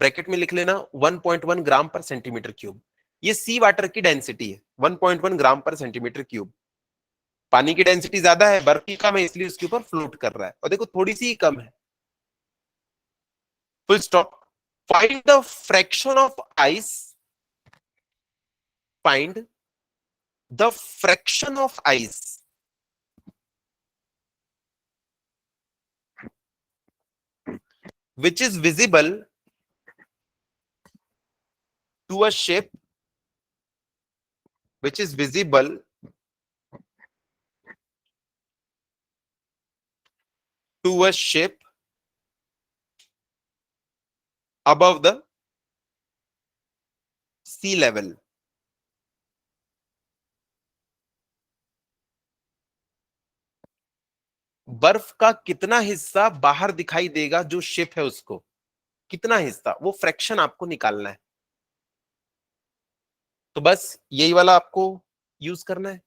bracket में लिख लेना 1.1 ग्राम पर सेंटीमीटर क्यूब। ये सी वाटर की डेंसिटी है, 1.1 ग्राम पर सेंटीमीटर क्यूब। पानी की डेंसिटी ज्यादा है, बर्फ की कम है, इसलिए उसके ऊपर फ्लोट कर रहा है। और देखो थोड़ी सी ही कम है। Full stop. Find the fraction of ice, find the fraction of ice which is visible to a ship, which is visible to a ship above the sea level। बर्फ का कितना हिस्सा बाहर दिखाई देगा जो शिप है उसको, कितना हिस्सा, वो फ्रैक्शन आपको निकालना है। तो बस यही वाला आपको यूज करना है,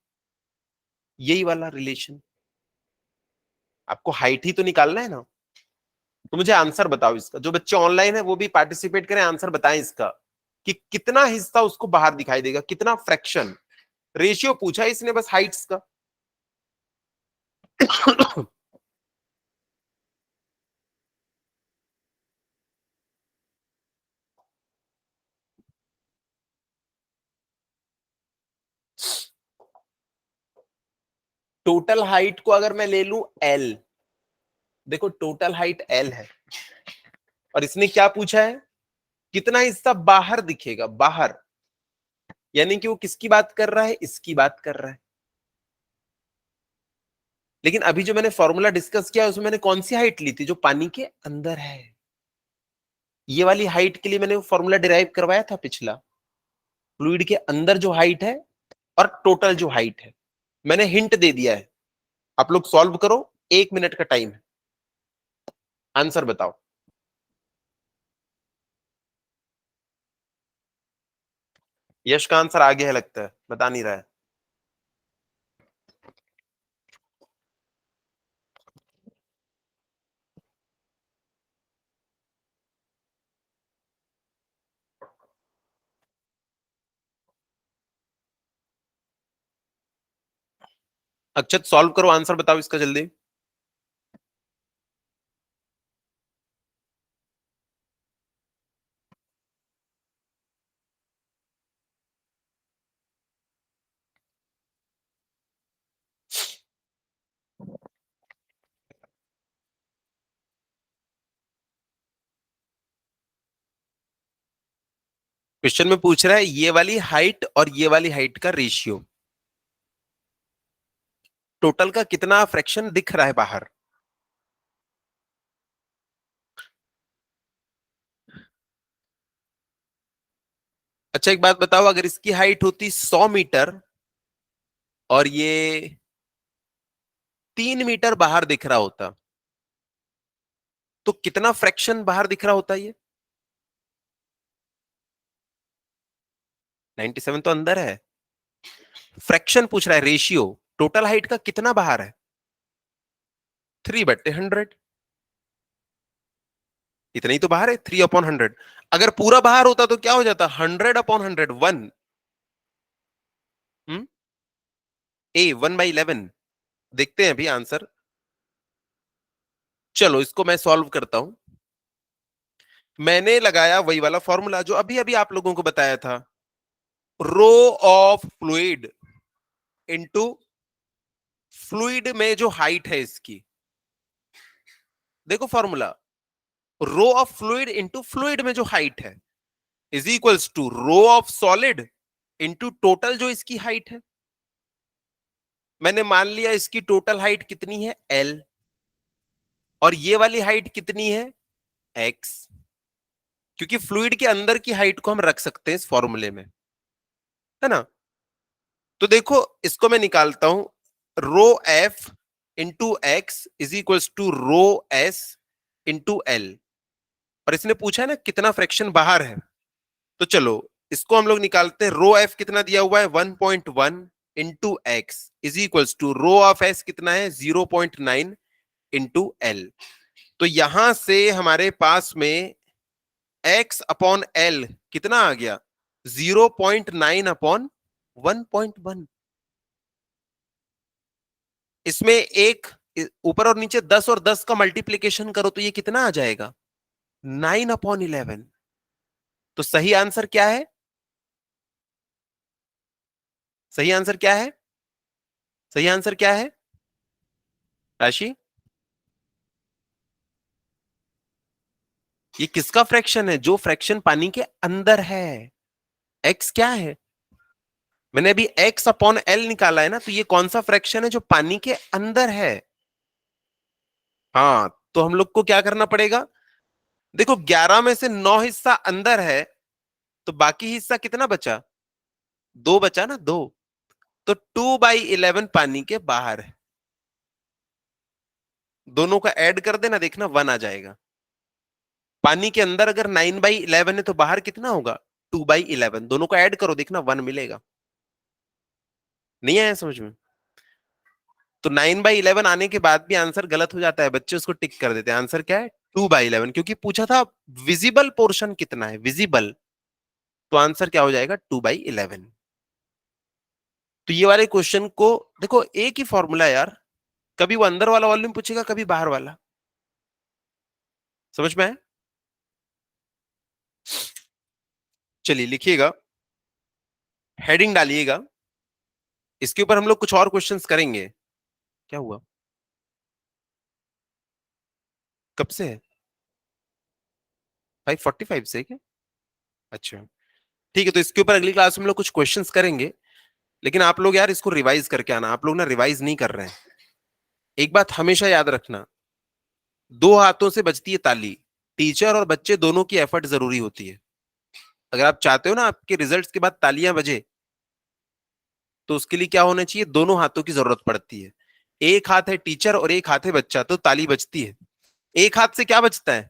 यही वाला रिलेशन। आपको हाइट ही तो निकालना है ना। तो मुझे आंसर बताओ इसका, जो बच्चे ऑनलाइन है वो भी पार्टिसिपेट करें, आंसर बताएं इसका कि कितना हिस्सा उसको बाहर दिखाई देगा, कितना फ्रैक्शन। रेशियो पूछा इसने बस हाइट्स का। टोटल हाइट को अगर मैं ले लूं एल, देखो टोटल हाइट एल है, और इसने क्या पूछा है, कितना हिस्सा बाहर दिखेगा, बाहर, यानी कि वो किसकी बात कर रहा है, इसकी बात कर रहा है। लेकिन अभी जो मैंने फॉर्मूला डिस्कस किया उसमें मैंने कौन सी हाइट ली थी, जो पानी के अंदर है। ये वाली हाइट के लिए मैंने वो फॉर्मूला डिराइव करवाया था पिछला, फ्लूइड के अंदर जो हाइट है और टोटल जो हाइट है। मैंने हिंट दे दिया है, आप लोग सॉल्व करो, 1 मिनट का टाइम है, आंसर बताओ। यश का आंसर आगे है लगता है, बता नहीं रहा है। अक्षत सॉल्व करो, आंसर बताओ इसका जल्दी। क्वेश्चन में पूछ रहा है ये वाली हाइट और ये वाली हाइट का रेशियो, टोटल का कितना फ्रैक्शन दिख रहा है बाहर। अच्छा एक बात बताओ, अगर इसकी हाइट होती 100 मीटर और ये 3 मीटर बाहर दिख रहा होता, तो कितना फ्रैक्शन बाहर दिख रहा होता ये? 97 तो अंदर है। फ्रैक्शन पूछ रहा है, रेशियो टोटल हाइट का कितना बाहर है, 3/100, इतना ही तो बाहर है, 3/100। अगर पूरा बाहर होता तो क्या हो जाता, 100/100, 1। ए 1/11। देखते हैं अभी आंसर। चलो इसको मैं सॉल्व करता हूं। मैंने लगाया वही वाला फॉर्मूला जो अभी अभी आप लोगों को बताया था, rho of fluid into fluid में जो हाइट है इसकी। देखो formula, rho of fluid into fluid में जो हाइट है is equals to rho of solid into total जो इसकी हाइट है। मैंने मान लिया इसकी टोटल हाइट कितनी है, एल, और ये वाली हाइट कितनी है, एक्स, क्योंकि फ्लूइड के अंदर की हाइट को हम रख सकते हैं इस फॉर्मूले में, है ना। तो देखो इसको मैं निकालता हूं, rho f into x is equals to rho s into l, और इसने पूछा है ना कितना फ्रैक्शन बाहर है। तो चलो इसको हम लोग निकालते हैं। रो एफ कितना दिया हुआ है, 1.1 into x is equals to rho of S कितना है, 0.9 इंटू एल। तो यहां से हमारे पास में x अपॉन एल कितना आ गया, 0.9/1.1। इसमें एक ऊपर और नीचे 10 और 10 का मल्टीप्लीकेशन करो तो ये कितना आ जाएगा, 9/11। तो सही आंसर क्या है, सही आंसर क्या है, सही आंसर क्या है राशि, ये किसका फ्रैक्शन है, जो फ्रैक्शन पानी के अंदर है। x क्या है, मैंने अभी x अपॉन एल निकाला है ना, तो ये कौन सा फ्रैक्शन है जो पानी के अंदर है। हाँ, तो हम लोग को क्या करना पड़ेगा, देखो 11 में से 9 हिस्सा अंदर है, तो बाकी हिस्सा कितना बचा, 2 बचा ना, 2। तो 2/11 पानी के बाहर है, दोनों का ऐड कर देना, देखना 1 आ जाएगा। पानी के अंदर अगर 9/11 है तो बाहर कितना होगा, 2/11, दोनों को ऐड करो देखना 1 मिलेगा। नहीं आया समझ में। तो 9/11 आने के बाद भी आंसर गलत हो जाता है, बच्चे उसको टिक कर देते हैं। आंसर क्या है, 2/11, क्योंकि पूछा था विजिबल पोर्शन कितना है, विजिबल, तो आंसर क्या हो जाएगा, 2/11। तो ये वाले क्वेश्चन को देखो, एक ही फॉर्मूला यार, कभी वो अंदर वाला वॉल्यूम पूछेगा, कभी बाहर वाला। समझ में आया। चलिए लिखिएगा, हेडिंग डालिएगा, इसके ऊपर हम लोग कुछ और क्वेश्चंस करेंगे। क्या हुआ, कब से है, 5:45 से क्या, अच्छा ठीक है। तो इसके ऊपर अगली क्लास में हम लोग कुछ क्वेश्चंस करेंगे, लेकिन आप लोग यार इसको रिवाइज करके आना। आप लोग ना रिवाइज नहीं कर रहे हैं। एक बात हमेशा याद रखना, दो हाथों से बजती है ताली, टीचर और बच्चे दोनों की एफर्ट जरूरी होती है। अगर आप चाहते हो ना आपके रिजल्ट्स के बाद तालियां बजे, तो उसके लिए क्या होना चाहिए, दोनों हाथों की जरूरत पड़ती है। एक हाथ है टीचर और एक हाथ है बच्चा, तो ताली बजती है। एक हाथ से क्या बजता है,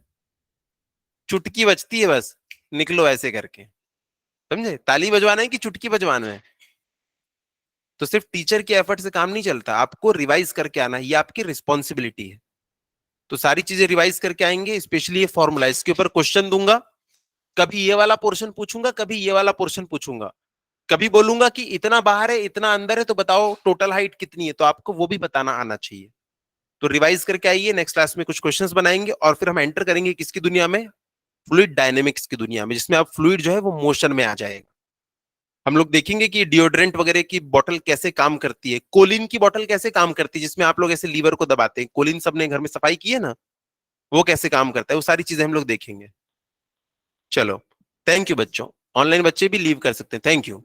चुटकी बजती है बस, निकलो ऐसे करके, समझे। ताली बजवाना है कि चुटकी बजवाना है। तो सिर्फ टीचर के एफर्ट से काम नहीं चलता, आपको रिवाइज करके आना, ये आपकी रिस्पॉन्सिबिलिटी है। तो सारी चीजें रिवाइज करके आएंगे, स्पेशली ये फॉर्मूला, इसके ऊपर क्वेश्चन दूंगा। कभी ये वाला पोर्शन पूछूंगा, कभी ये वाला पोर्शन पूछूंगा, कभी बोलूंगा कि इतना बाहर है इतना अंदर है, तो बताओ टोटल हाइट कितनी है, तो आपको वो भी बताना आना चाहिए। तो रिवाइज करके आइए, नेक्स्ट क्लास में कुछ क्वेश्चंस बनाएंगे और फिर हम एंटर करेंगे किसकी दुनिया में, फ्लूइड डायनेमिक्स की दुनिया में, जिसमें अब फ्लूइड जो है वो मोशन में आ जाएगा। हम लोग देखेंगे कि डिओड्रेंट वगैरह की बोतल कैसे काम करती है, कोलिन की बोतल कैसे काम करती है, जिसमें आप लोग ऐसे लीवर को दबाते हैं, कोलिन सबने घर में सफाई की है ना, वो कैसे काम करता है, वो सारी चीजें हम लोग देखेंगे। चलो, थैंक यू बच्चों। ऑनलाइन बच्चे भी लीव कर सकते हैं, थैंक यू।